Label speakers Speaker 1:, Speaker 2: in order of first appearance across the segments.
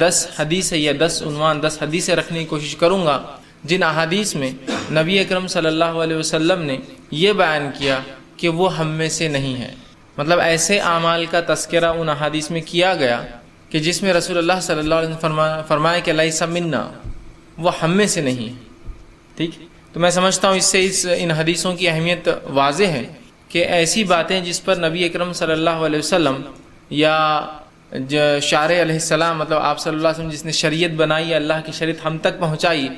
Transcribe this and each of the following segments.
Speaker 1: 10 حدیث یا 10 عنوان 10 حدیثیں رکھنے کی کوشش کروں گا جن احادیث میں نبی اکرم صلی اللہ علیہ وسلم نے یہ بیان کیا کہ وہ ہم میں سے نہیں ہے. مطلب ایسے اعمال کا تذکرہ ان احادیث میں کیا گیا کہ جس میں رسول اللہ صلی اللہ علیہ وسلم فرمایا کہ لیس منا، وہ ہم میں سے نہیں ہے. ٹھیک، تو میں سمجھتا ہوں اس سے ان حدیثوں کی اہمیت واضح ہے کہ ایسی باتیں جس پر نبی اکرم صلی اللہ علیہ وسلم یا شارع علیہ السلام، مطلب آپ صلی اللہ علیہ وسلم جس نے شریعت بنائی، اللہ کی شریعت ہم تک پہنچائی،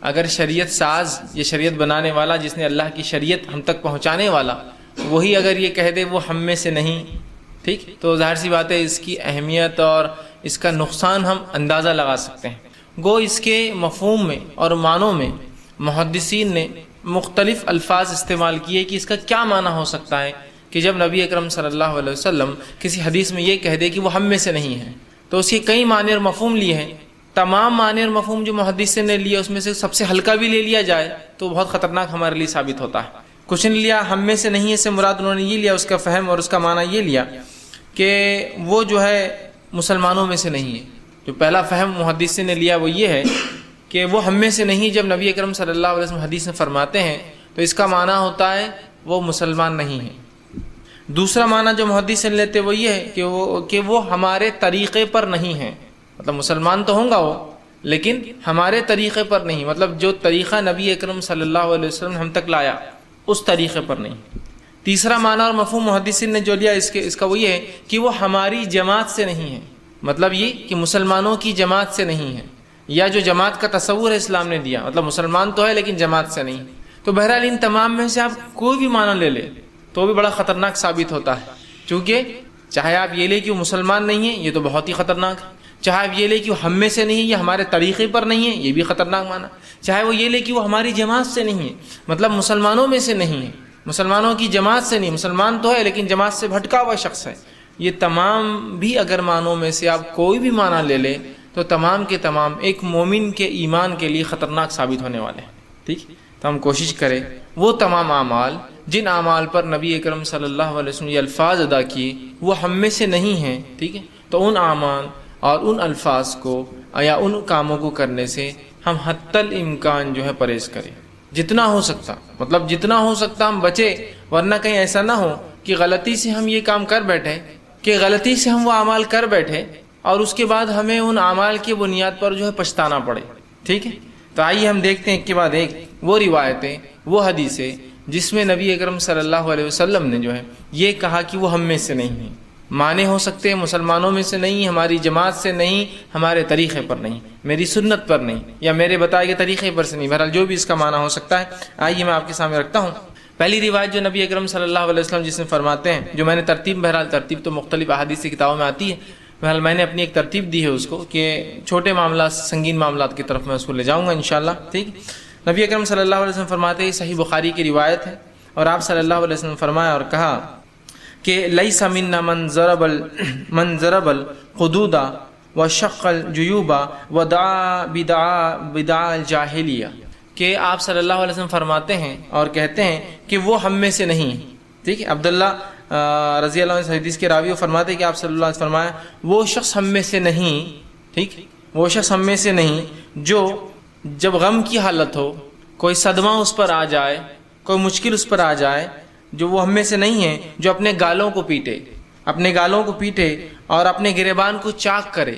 Speaker 1: اگر شریعت ساز یا شریعت بنانے والا جس نے اللہ کی شریعت ہم تک پہنچانے والا وہی اگر یہ کہہ دے وہ ہم میں سے نہیں، ٹھیک، تو ظاہر سی بات ہے اس کی اہمیت اور اس کا نقصان ہم اندازہ لگا سکتے ہیں. گو اس کے مفہوم میں اور معنوں میں محدثین نے مختلف الفاظ استعمال کیے کہ اس کا کیا معنی ہو سکتا ہے کہ جب نبی اکرم صلی اللہ علیہ وسلم کسی حدیث میں یہ کہہ دے کہ وہ ہم میں سے نہیں ہے، تو اس کے کئی معنی اور مفہوم لیے ہیں. تمام معنی اور مفہوم جو محدثین نے لیے اس میں سے سب سے ہلکا بھی لے لیا جائے تو بہت خطرناک ہمارے لیے ثابت ہوتا ہے. کچھ نے لیا ہم میں سے نہیں ہے سے مراد انہوں نے یہ لیا، اس کا فہم اور اس کا معنی یہ لیا کہ وہ جو ہے مسلمانوں میں سے نہیں ہے. جو پہلا فہم محدثین نے لیا وہ یہ ہے کہ وہ ہم میں سے نہیں. جب نبی اکرم صلی اللہ علیہ وسلم حدیث میں فرماتے ہیں تو اس کا معنی ہوتا ہے وہ مسلمان نہیں ہے. دوسرا معنی جو محدثین لیتے وہ یہ ہے کہ وہ ہمارے طریقے پر نہیں ہیں. مطلب مسلمان تو ہوں گا وہ لیکن ہمارے طریقے پر نہیں، مطلب جو طریقہ نبی اکرم صلی اللہ علیہ وسلم نے ہم تک لایا اس طریقے پر نہیں. تیسرا معنی اور مفہوم محدثین نے جو لیا اس کا وہ یہ ہے کہ وہ ہماری جماعت سے نہیں ہے. مطلب یہ کہ مسلمانوں کی جماعت سے نہیں ہے، یا جو جماعت کا تصور ہے اسلام نے دیا، مطلب مسلمان تو ہے لیکن جماعت سے نہیں. تو بہرحال ان تمام میں سے آپ کوئی بھی معنی لے لیں تو بھی بڑا خطرناک ثابت ہوتا ہے، چونکہ چاہے آپ یہ لیں کہ وہ مسلمان نہیں ہے، یہ تو بہت ہی خطرناک ہے. چاہے آپ یہ لیں کہ وہ ہم میں سے نہیں ہے یا ہمارے طریقے پر نہیں ہے، یہ بھی خطرناک معنی. چاہے وہ یہ لیں کہ وہ ہماری جماعت سے نہیں ہے، مطلب مسلمانوں میں سے نہیں ہے، مسلمانوں کی جماعت سے نہیں، مسلمان تو ہے لیکن جماعت سے بھٹکا ہوا شخص ہے. یہ تمام بھی اگر معنوں میں سے آپ کوئی بھی معنی لے لیں تو تمام کے تمام ایک مومن کے ایمان کے لیے خطرناک ثابت ہونے والے ہیں. ٹھیک، تو ہم کوشش کریں وہ تمام اعمال جن اعمال پر نبی اکرم صلی اللہ علیہ وسلم یہ الفاظ ادا کیے وہ ہم میں سے نہیں ہیں. ٹھیک ہے، تو ان اعمال اور ان الفاظ کو یا ان کاموں کو کرنے سے ہم حتی الامکان جو ہے پرہیز کریں جتنا ہو سکتا، مطلب جتنا ہو سکتا ہم بچے، ورنہ کہیں ایسا نہ ہو کہ غلطی سے ہم یہ کام کر بیٹھے، کہ غلطی سے ہم وہ اعمال کر بیٹھے اور اس کے بعد ہمیں ان اعمال کی بنیاد پر جو ہے پچھتانا پڑے. ٹھیک ہے، تو آئیے ہم دیکھتے ہیں ایک کے بعد ایک وہ روایتیں، وہ حدیثیں جس میں نبی اکرم صلی اللہ علیہ وسلم نے جو ہے یہ کہا کہ وہ ہم میں سے نہیں ہیں. معنی ہو سکتے ہیں مسلمانوں میں سے نہیں، ہماری جماعت سے نہیں، ہمارے طریقے پر نہیں، میری سنت پر نہیں، یا میرے بتائے گئے طریقے پر سے نہیں. بہرحال جو بھی اس کا معنی ہو سکتا ہے آئیے میں آپ کے سامنے رکھتا ہوں. پہلی روایت جو نبی اکرم صلی اللہ علیہ وسلم جس میں فرماتے ہیں، جو میں نے بہرحال ترتیب تو مختلف احادیث کی کتابوں میں آتی ہے، بہرحال میں نے اپنی ایک ترتیب دی ہے اس کو کہ چھوٹے معاملات سنگین معاملات کی طرف میں اس کو لے جاؤں گا انشاءاللہ. ٹھیک، نبی اکرم صلی اللہ علیہ وسلم فرماتے ہیں، صحیح بخاری کی روایت ہے، اور آپ صلی اللہ علیہ وسلم فرمایا اور کہا کہ لیس منا من ضرب الحدود وشق الجیوب ودعا بدعا الجاہلیہ، کہ آپ صلی اللہ علیہ وسلم فرماتے ہیں اور کہتے ہیں کہ وہ ہم میں سے نہیں. ٹھیک ہے، عبداللہ رضی اللہ عنہ حدیث کے راوی فرماتے ہیں کہ آپ صلی اللہ علیہ وسلم فرمایا وہ شخص ہم میں سے نہیں. ٹھیک، وہ شخص ہم میں سے نہیں جو جب غم کی حالت ہو، کوئی صدمہ اس پر آ جائے، کوئی مشکل اس پر آ جائے، جو وہ ہم میں سے نہیں ہے جو اپنے گالوں کو پیٹے اور اپنے گریبان کو چاک کرے،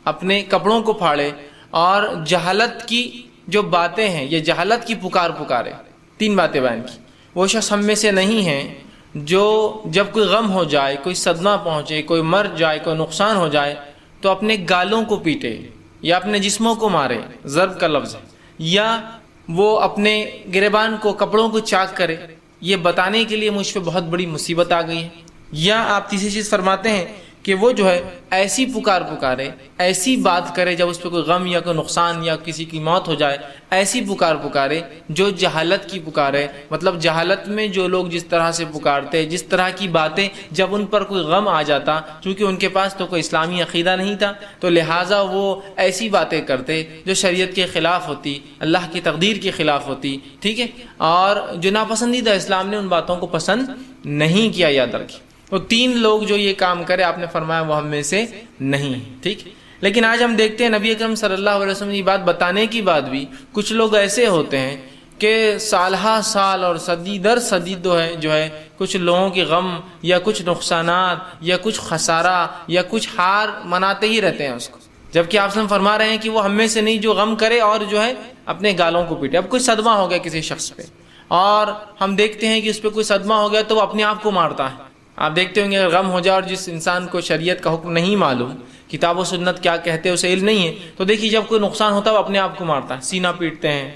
Speaker 1: اپنے کپڑوں کو پھاڑے اور جہالت کی جو باتیں ہیں یہ جہالت کی پکارے. 3 باتیں بیان کی. وہ شخص ہم میں سے نہیں ہے جو جب کوئی غم ہو جائے، کوئی صدمہ پہنچے، کوئی مر جائے، کوئی نقصان ہو جائے تو اپنے گالوں کو پیٹے یا اپنے جسموں کو مارے، ضرب کا لفظ ہے، یا وہ اپنے گریبان کو کپڑوں کو چاک کرے، یہ بتانے کے لیے مجھ پہ بہت بڑی مصیبت آ گئی ہے. یا آپ تیسری چیز فرماتے ہیں کہ وہ جو ہے ایسی پکارے، ایسی بات کرے جب اس پہ کوئی غم یا کوئی نقصان یا کسی کی موت ہو جائے، ایسی پکارے جو جہالت کی پکارے. مطلب جہالت میں جو لوگ جس طرح سے پکارتے، جس طرح کی باتیں جب ان پر کوئی غم آ جاتا، چونکہ ان کے پاس تو کوئی اسلامی عقیدہ نہیں تھا تو لہٰذا وہ ایسی باتیں کرتے جو شریعت کے خلاف ہوتی، اللہ کی تقدیر کے خلاف ہوتی. ٹھیک ہے، اور جو ناپسندیدہ، اسلام نے ان باتوں کو پسند نہیں کیا. یاد رکھیں، تو 3 لوگ جو یہ کام کرے آپ نے فرمایا وہ ہم میں سے نہیں. ٹھیک، لیکن آج ہم دیکھتے ہیں نبی اکرم صلی اللہ علیہ وسلم کی بات بتانے کی بعد بھی کچھ لوگ ایسے ہوتے ہیں کہ سالہ سال اور صدی در صدی جو ہے کچھ لوگوں کے غم یا کچھ نقصانات یا کچھ خسارہ یا کچھ ہار مناتے ہی رہتے ہیں اس کو، جبکہ آپ سے فرما رہے ہیں کہ وہ ہم میں سے نہیں جو غم کرے اور جو ہے اپنے گالوں کو پیٹے۔ اب کوئی صدمہ ہو گیا کسی شخص پہ اور ہم دیکھتے ہیں کہ اس پہ کوئی صدمہ ہو گیا تو وہ اپنے آپ کو مارتا ہے۔ آپ دیکھتے ہوں گے اگر غم ہو جائے اور جس انسان کو شریعت کا حکم نہیں معلوم، کتاب و سنت کیا کہتے ہیں اسے علم نہیں ہے، تو دیکھیے جب کوئی نقصان ہوتا ہے وہ اپنے آپ کو مارتا ہے، سینہ پیٹتے ہیں،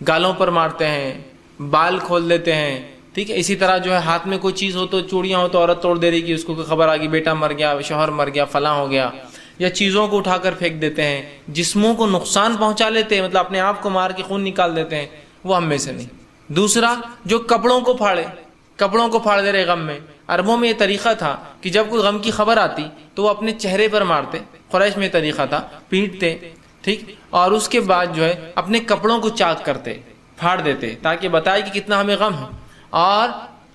Speaker 1: گالوں پر مارتے ہیں، بال کھول دیتے ہیں، ٹھیک ہے۔ اسی طرح جو ہے ہاتھ میں کوئی چیز ہو تو چوڑیاں ہو تو عورت توڑ دے رہی کہ اس کو خبر آ گئی بیٹا مر گیا، شوہر مر گیا، فلاں ہو گیا، یا چیزوں کو اٹھا کر پھینک دیتے ہیں، جسموں کو نقصان پہنچا لیتے ہیں، مطلب اپنے آپ کو مار کے خون نکال دیتے ہیں، وہ ہم میں سے نہیں۔ دوسرا جو کپڑوں کو پھاڑ دے رہے غم میں، عربوں میں یہ طریقہ تھا کہ جب کوئی غم کی خبر آتی تو وہ اپنے چہرے پر مارتے، قریش میں طریقہ تھا، پیٹتے، ٹھیک، اور اس کے بعد جو ہے اپنے کپڑوں کو چاک کرتے، پھاڑ دیتے تاکہ بتائے کہ کتنا ہمیں غم ہے۔ اور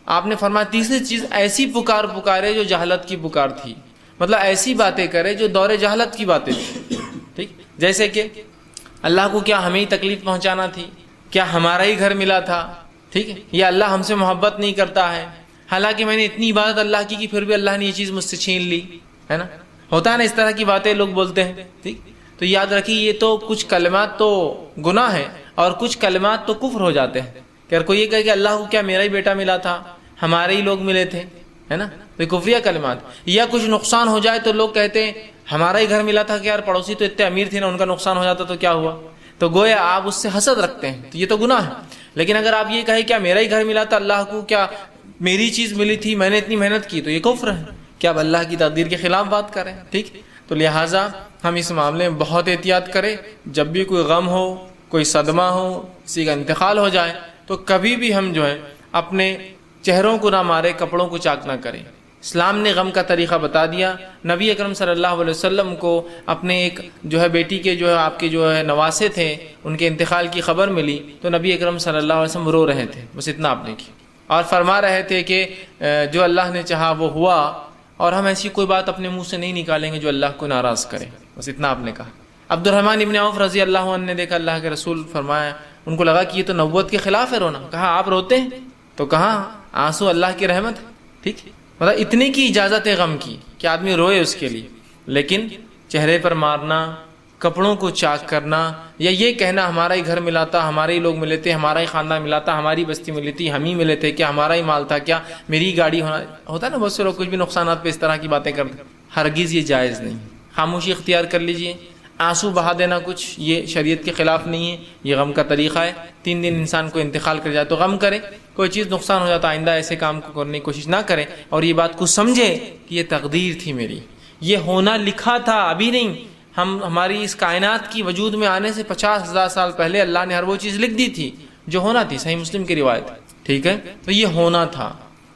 Speaker 1: آپ نے فرمایا تیسری چیز ایسی پکارے جو جہالت کی پکار تھی، مطلب ایسی باتیں کرے جو دور جہالت کی باتیں تھی، ٹھیک، جیسے کہ اللہ کو کیا ہمیں ہی تکلیف پہنچانا تھی، کیا ہمارا ہی گھر ملا تھا، ٹھیک ہے، یا اللہ ہم سے محبت نہیں کرتا ہے، حالانکہ میں نے اتنی عبادت اللہ کی کہ پھر بھی اللہ نے یہ چیز مجھ سے چھین لی ہے نا، ہوتا ہے نا اس طرح کی باتیں لوگ بولتے ہیں، ٹھیک۔ تو یاد رکھیے یہ تو کچھ کلمات تو گناہ ہیں اور کچھ کلمات تو کفر ہو جاتے ہیں، کہ اگر کوئی یہ کہے کہ اللہ کو کیا میرا ہی بیٹا ملا تھا، ہمارے ہی لوگ ملے تھے، ہے نا، تو کفریہ کلمات۔ یا کچھ نقصان ہو جائے تو لوگ کہتے ہیں ہمارا ہی گھر ملا تھا کہ یار پڑوسی تو اتنے امیر تھے نا، ان کا نقصان ہو جاتا تو کیا ہوا، تو گویا آپ اس سے حسد رکھتے ہیں، تو یہ تو گناہ ہے۔ لیکن اگر آپ یہ کہیں کیا میرا ہی گھر ملا تھا، اللہ کو کیا میری چیز ملی تھی، میں نے اتنی محنت کی، تو یہ کفر ہے کہ آپ اللہ کی تقدیر کے خلاف بات کریں، ٹھیک۔ تو لہٰذا ہم اس معاملے میں بہت احتیاط کریں، جب بھی کوئی غم ہو، کوئی صدمہ ہو، کسی کا انتقال ہو جائے تو کبھی بھی ہم جو ہے اپنے چہروں کو نہ مارے، کپڑوں کو چاک نہ کریں۔ اسلام نے غم کا طریقہ بتا دیا۔ نبی اکرم صلی اللہ علیہ وسلم کو اپنے ایک جو ہے بیٹی کے جو ہے آپ کے جو ہے نواسے تھے، ان کے انتقال کی خبر ملی تو نبی اکرم صلی اللہ علیہ وسلم رو رہے تھے، بس اتنا آپ نے کی، اور فرما رہے تھے کہ جو اللہ نے چاہا وہ ہوا، اور ہم ایسی کوئی بات اپنے منہ سے نہیں نکالیں گے جو اللہ کو ناراض کرے، بس اتنا آپ نے کہا۔ عبد الرحمن ابن عوف رضی اللہ عنہ نے دیکھا اللہ کے رسول فرمایا، ان کو لگا کہ یہ تو نبوت کے خلاف ہے رونا، کہا آپ روتے ہیں؟ تو کہا آنسو اللہ کی رحمت ہے، ٹھیک، مطلب اتنے کی اجازت ہے غم کی کہ آدمی روئے اس کے لیے، لیکن چہرے پر مارنا، کپڑوں کو چاک کرنا، یا یہ کہنا ہمارا ہی گھر ملا تھا، ہمارے ہی لوگ ملے تھے، ہمارا ہی خاندان ملا تھا، ہماری بستی ملی تھی، ہم ہی ملے تھے، کیا ہمارا ہی مال تھا، کیا میری گاڑی ہوتا ہے نا، بہت سے لوگ کچھ بھی نقصانات پہ اس طرح کی باتیں کرتے ہیں، ہرگز یہ جائز نہیں۔ خاموشی اختیار کر لیجئے، آنسو بہا دینا کچھ یہ شریعت کے خلاف نہیں ہے، یہ غم کا طریقہ ہے۔ 3 دن انسان کو انتقال کر جائے تو غم کرے، کوئی چیز نقصان ہو جاتا آئندہ ایسے کام کو کرنے کی کوشش نہ کرے، اور یہ بات کو سمجھے کہ یہ تقدیر تھی میری، یہ ہونا لکھا تھا، ابھی نہیں، ہماری اس کائنات کی وجود میں آنے سے 50,000 سال پہلے اللہ نے ہر وہ چیز لکھ دی تھی جو ہونا تھی، صحیح مسلم کی روایت، ٹھیک ہے، تو یہ ہونا تھا۔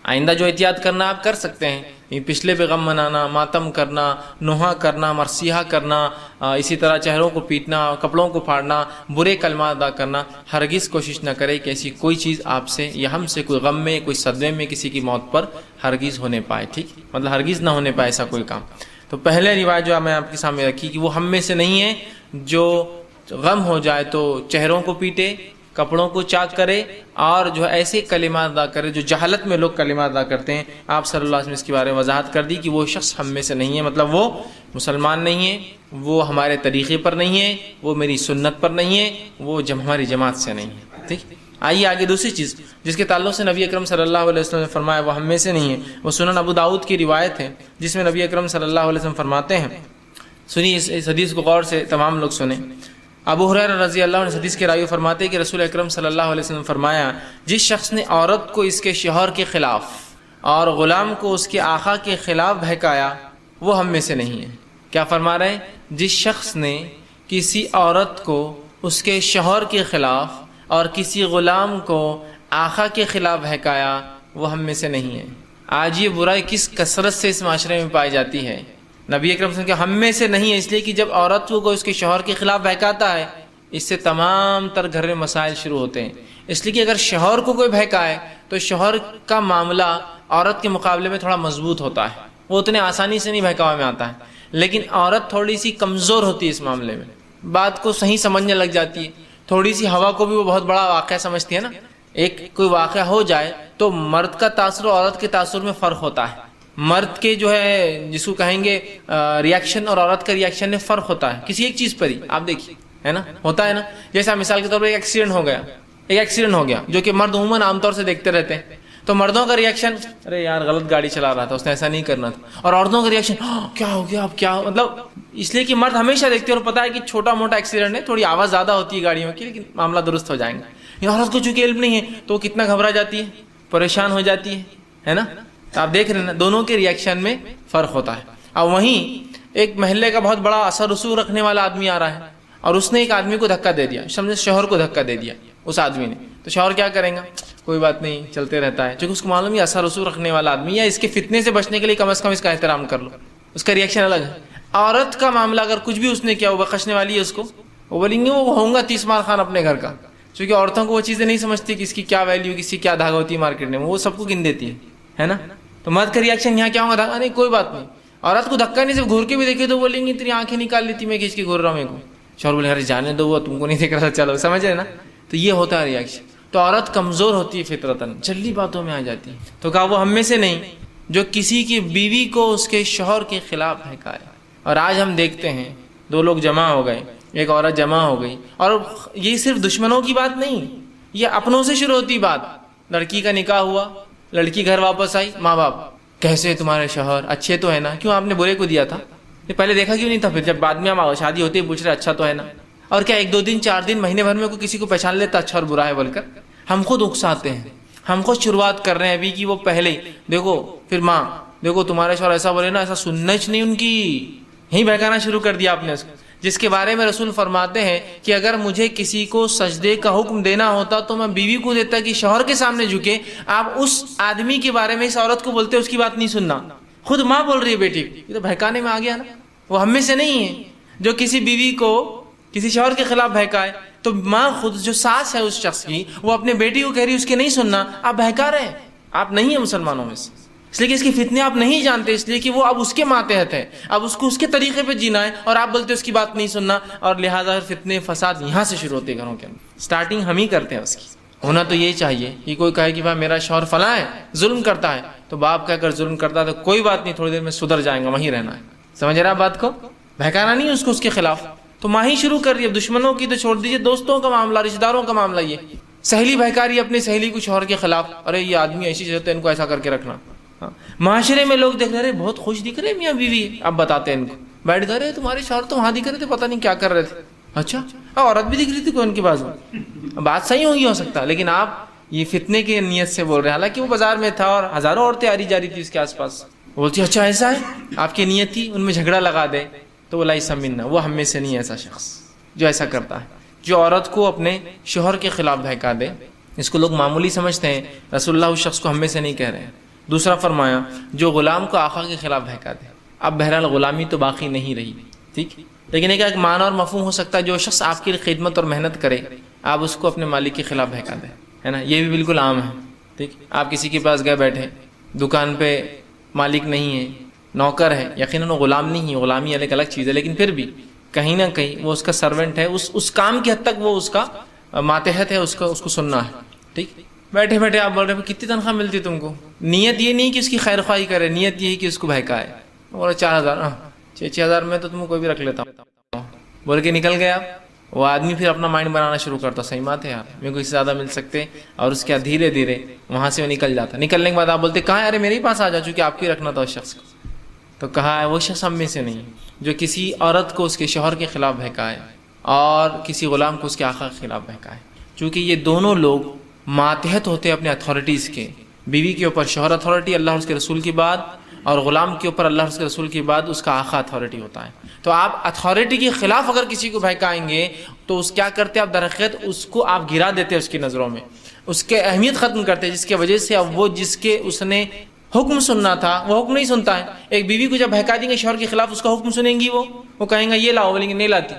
Speaker 1: آئندہ جو احتیاط کرنا آپ کر سکتے ہیں، پچھلے پہ غم منانا، ماتم کرنا، نوحہ کرنا، مرثیہ کرنا، اسی طرح چہروں کو پیٹنا، کپڑوں کو پھاڑنا، برے کلمات ادا کرنا، ہرگز کوشش نہ کرے کہ ایسی کوئی چیز آپ سے یا ہم سے کوئی غم میں، کوئی صدمے میں کسی کی موت پر ہرگز ہونے پائے، ٹھیک، مطلب ہرگز نہ ہونے پائے ایسا کوئی کام۔ تو پہلے روایت جو میں آپ کے سامنے رکھی کہ وہ ہم میں سے نہیں ہے جو غم ہو جائے تو چہروں کو پیٹے، کپڑوں کو چاک کرے، اور جو ایسے کلمات ادا کرے جو جہالت میں لوگ کلمات ادا کرتے ہیں۔ آپ صلی اللہ علیہ وسلم اس کے بارے میں وضاحت کر دی کہ وہ شخص ہم میں سے نہیں ہے، مطلب وہ مسلمان نہیں ہے، وہ ہمارے طریقے پر نہیں ہے، وہ میری سنت پر نہیں ہے، وہ ہماری جماعت سے نہیں ہے، ٹھیک۔ آئیے آگے دوسری چیز جس کے تعلق سے نبی اکرم صلی اللہ علیہ وسلم نے فرمایا وہ ہم میں سے نہیں ہے، وہ سنن ابو داؤد کی روایت ہے جس میں نبی اکرم صلی اللہ علیہ وسلم فرماتے ہیں، سنیے اس حدیث کو غور سے تمام لوگ سنیں۔ ابو ہریرہ رضی اللہ عنہ اس حدیث کے راوی فرماتے ہیں کہ رسول اکرم صلی اللہ علیہ وسلم فرمایا، جس شخص نے عورت کو اس کے شوہر کے خلاف اور غلام کو اس کے آقا کے خلاف بہکایا وہ ہم میں سے نہیں ہے۔ کیا فرما رہے ہیں؟ جس شخص نے کسی عورت کو اس کے شوہر کے خلاف اور کسی غلام کو آقا کے خلاف بہکایا وہ ہم میں سے نہیں ہے۔ آج یہ برائی کس کثرت سے اس معاشرے میں پائی جاتی ہے۔ نبی اکرم صلی اللہ علیہ وسلم کہ ہم میں سے نہیں ہے، اس لیے کہ جب عورت کو اس کے شوہر کے خلاف بہکاتا ہے اس سے تمام تر گھر میں مسائل شروع ہوتے ہیں، اس لیے کہ اگر شوہر کو کوئی بہکائے تو شوہر کا معاملہ عورت کے مقابلے میں تھوڑا مضبوط ہوتا ہے، وہ اتنے آسانی سے نہیں بہکاوا میں آتا ہے۔ لیکن عورت تھوڑی سی کمزور ہوتی ہے اس معاملے میں، بات کو صحیح سمجھنے لگ جاتی ہے، تھوڑی سی ہوا کو بھی وہ بہت بڑا واقعہ سمجھتی ہے نا. ایک کوئی واقعہ ہو جائے تو مرد کا تاثر اور عورت کے تاثر میں فرق ہوتا ہے. مرد کے جو ہے جس کو کہیں گے ریاکشن اور عورت کا ریاکشن میں فرق ہوتا ہے کسی ایک چیز پر ہی. آپ دیکھیے ہے نا، ہوتا ہے نا. جیسا مثال کے طور پر ایک ایکسیڈنٹ ہو گیا جو کہ مرد عموماً عام طور سے دیکھتے رہتے ہیں، تو مردوں کا ریاکشن ارے یار غلط گاڑی چلا رہا تھا، اس نے ایسا نہیں کرنا تھا. اور عورتوں کا ریاکشن کیا ہو گیا اب کیا، مطلب اس لیے کہ مرد ہمیشہ دیکھتے ہیں اور پتا ہے کہ چھوٹا موٹا ایکسیڈنٹ ہے، تھوڑی آواز زیادہ ہوتی ہے گاڑیوں کی لیکن معاملہ درست ہو جائیں گے. عورت کو چونکہ علم نہیں ہے تو وہ کتنا گھبرا جاتی ہے، پریشان ہو جاتی ہے نا. تو آپ دیکھ رہے ہیں نا دونوں کے ریاکشن میں فرق ہوتا ہے. اور وہیں ایک محلے کا بہت بڑا اثر رسوخ رکھنے والا آدمی آ رہا ہے اور اس نے ایک آدمی کو دھکا دے دیا، سمجھے شوہر کو دھکا دے دیا اس آدمی نے. تو شوہر کیا کریں گا، کوئی بات نہیں چلتے رہتا ہے، چونکہ اس کو معلوم ہے اثر رسوخ رکھنے والا آدمی، یا اس کے فتنے سے بچنے کے لیے کم از کم اس کا احترام کر لو. اس کا ریاکشن الگ ہے. عورت کا معاملہ اگر کچھ بھی اس نے کیا وہ بخشنے والی ہے اس کو، وہ بولیں گے وہ ہوں گا 30 مار خان اپنے گھر کا. چونکہ عورتوں کو وہ چیزیں نہیں سمجھتی کہ اس کی کیا ویلیو، کس کی کیا دھاگا ہوتی ہے مارکیٹ میں، وہ سب کو گن دیتی ہے نا. تو مرد کا ریاکشن یہاں کیا ہوگا، دھاگا نہیں کوئی بات نہیں. عورت کو دھکا نہیں، صرف گھور کے بھی دیکھے تو بولیں گے تیری آنکھیں نکال لیتی میں کس کی گھور رہا ہوں میرے کو. شوہر بولے ارے جانے دو وہ تم کو نہیں دیکھ رہا تھا، چلو سمجھ رہے نا. تو یہ ہوتا ہے ریاکشن. تو عورت کمزور ہوتی ہے فطرتاً، جلدی باتوں میں آ جاتی ہے. تو کہا وہ ہم میں سے نہیں جو کسی کی بیوی کو اس کے شوہر کے خلاف بہکائے. اور آج ہم دیکھتے ہیں 2 لوگ جمع ہو گئے، ایک عورت جمع ہو گئی، اور یہ صرف دشمنوں کی بات نہیں، یہ اپنوں سے شروع ہوتی بات. لڑکی کا نکاح ہوا، لڑکی گھر واپس آئی، ماں باپ کیسے تمہارے شوہر اچھے تو ہے نا، کیوں آپ نے برے کو دیا تھا، یہ پہلے دیکھا کیوں نہیں تھا. پھر جب بعد میں ہم شادی ہوتی ہے پوچھ رہے اچھا تو ہے نا. اور کیا 1 2 دن 4 دن مہینے بھر میں کوئی کسی کو پہچان لیتا اچھا اور برا ہے بول کر. ہم خود اکساتے ہیں، ہم خود شروعات کر رہے ہیں ابھی کی وہ پہلے دیکھو، پھر ماں دیکھو تمہارے شوہر ایسا بولے نا، ایسا سننا ہی نہیں ان کی، یہی بہکانا شروع کر دیا آپ نے اس کو. جس کے بارے میں رسول فرماتے ہیں کہ اگر مجھے کسی کو سجدے کا حکم دینا ہوتا تو میں بیوی کو دیتا کہ شوہر کے سامنے جھکے. آپ اس آدمی کے بارے میں اس عورت کو بولتے اس کی بات نہیں سننا. خود ماں بول رہی ہے بیٹی کو، یہ تو بہکانے میں آ گیا نا. وہ ہم میں سے نہیں ہے جو کسی بیوی کو کسی شوہر کے خلاف بہکائے. تو ماں خود جو ساس ہے اس شخص کی، وہ اپنے بیٹی کو کہہ رہی ہے اس کے نہیں سننا، آپ بہکا رہے ہیں. آپ نہیں ہیں مسلمانوں میں سے، اس لیے کہ اس کے فتنے آپ نہیں جانتے، اس لیے کہ وہ اب اس کے ماتحت ہے، اب اس کو اس کے طریقے پہ جینا ہے، اور آپ بولتے اس کی بات نہیں سننا. اور لہٰذا فتنے فساد یہاں سے شروع ہوتے گھروں کے اندر. اسٹارٹنگ ہم ہی کرتے ہیں اس کی. ہونا تو یہی چاہیے کہ کوئی کہے کہ بھائی میرا شوہر فلاں ہے، ظلم کرتا ہے، تو باپ کہہ کر ظلم کرتا ہے تو کوئی بات نہیں، تھوڑی دیر میں سدھر جائیں گا، وہیں رہنا ہے. سمجھ رہا بات کو، بہکانا نہیں اس کو اس کے خلاف. تو ماں ہی شروع کر رہی ہے. دشمنوں کی تو چھوڑ دیجیے، دوستوں کا معاملہ، رشتہ داروں کا معاملہ. یہ سہیلی بہکا رہی ہے اپنی سہیلی کو شوہر کے خلاف، ارے یہ آدمی ایسی چیز ہوتا ہے ان کو ایسا کر کے رکھنا. معاشرے میں لوگ دیکھ رہے بہت خوش دکھ رہے میاں بیوی. اب بتاتے ہیں ان کو، بیٹھ گئے تمہارے شوہر تو وہاں دکھ رہے تھے، پتہ نہیں کیا کر رہے تھے. اچھا عورت بھی دکھ رہی تھی کوئی ان کے بازو. بات صحیح ہوگی ہو سکتا، لیکن آپ یہ فتنے کی نیت سے بول رہے ہیں. حالانکہ وہ بازار میں تھا اور ہزاروں عورتیں آ جا رہی تھی اس کے آس پاس. بولتی اچھا ایسا ہے، آپ کی نیت تھی ان میں جھگڑا لگا دے. تو وہ لائسا منا، وہ ہم میں سے نہیں ایسا شخص جو ایسا کرتا ہے، جو عورت کو اپنے شوہر کے خلاف بہکا دے. اس کو لوگ معمولی سمجھتے ہیں. رسول اللہ اس شخص کو ہم میں سے نہیں کہہ رہے ہیں. دوسرا فرمایا جو غلام کو آقا کے خلاف بہکا دے. اب بہرحال غلامی تو باقی نہیں رہی، ٹھیک، لیکن ایک معنی اور مفہوم ہو سکتا ہے جو شخص آپ کی خدمت اور محنت کرے، آپ اس کو اپنے مالک کے خلاف بہکا دیں، ہے نا. یہ بھی بالکل عام ہے. ٹھیک، آپ کسی کے پاس گئے بیٹھے، دکان پہ مالک نہیں ہے، نوکر ہے، یقیناً وہ غلام نہیں ہے، غلامی الگ چیز ہے، لیکن پھر بھی کہیں نہ کہیں وہ اس کا سرونٹ ہے، اس کام کی حد تک وہ اس کا ماتحت ہے، اس کو سننا ہے. ٹھیک، بیٹھے بیٹھے آپ بول رہے کتنی تنخواہ ملتی تم کو. نیت یہ نہیں کہ اس کی خیر خواہی کرے، نیت یہ کہ اس کو بہکائے. بولے 4000، 6,000 میں تو تم کو کوئی بھی رکھ لیتا ہوں، بول کے نکل گیا. وہ آدمی پھر اپنا مائنڈ بنانا شروع کرتا، صحیح بات ہے یار میرے کو اس سے زیادہ مل سکتے، اور اس کے بعد دھیرے دھیرے وہاں سے وہ نکل جاتا. نکلنے کے بعد آپ بولتے کہاں ہے، ارے میرے ہی پاس آ جا، چونکہ آپ کی رکھنا تھا اس شخص کو. تو کہا ہے وہ شخص ہم میں سے نہیں جو کسی عورت کو اس کے شوہر کے خلاف بہکائے اور کسی غلام کو اس کے آقا کے خلاف بہکائے. چونکہ یہ دونوں لوگ ماتحت ہوتے ہیں اپنے اتھارٹیز کے. بیوی کے اوپر شوہر اتھارٹی اللہ اور اس کے رسول کی بات، اور غلام کے اوپر اللہ اور اس کے رسول کی بات اس کا آقا اتھارٹی ہوتا ہے. تو آپ اتھارٹی کے خلاف اگر کسی کو بہکائیں گے تو اس کیا کرتے آپ، درخت اس کو آپ گرا دیتے اس کی نظروں میں، اس کے اہمیت ختم کرتے، جس کی وجہ سے اب وہ جس کے اس نے حکم سننا تھا وہ حکم نہیں سنتا ہے. ایک بیوی کو جب بہکا دیں گے شوہر کے خلاف، اس کا حکم سنیں گی، وہ کہیں گا یہ لاؤ، بولیں گے نہیں لاتی.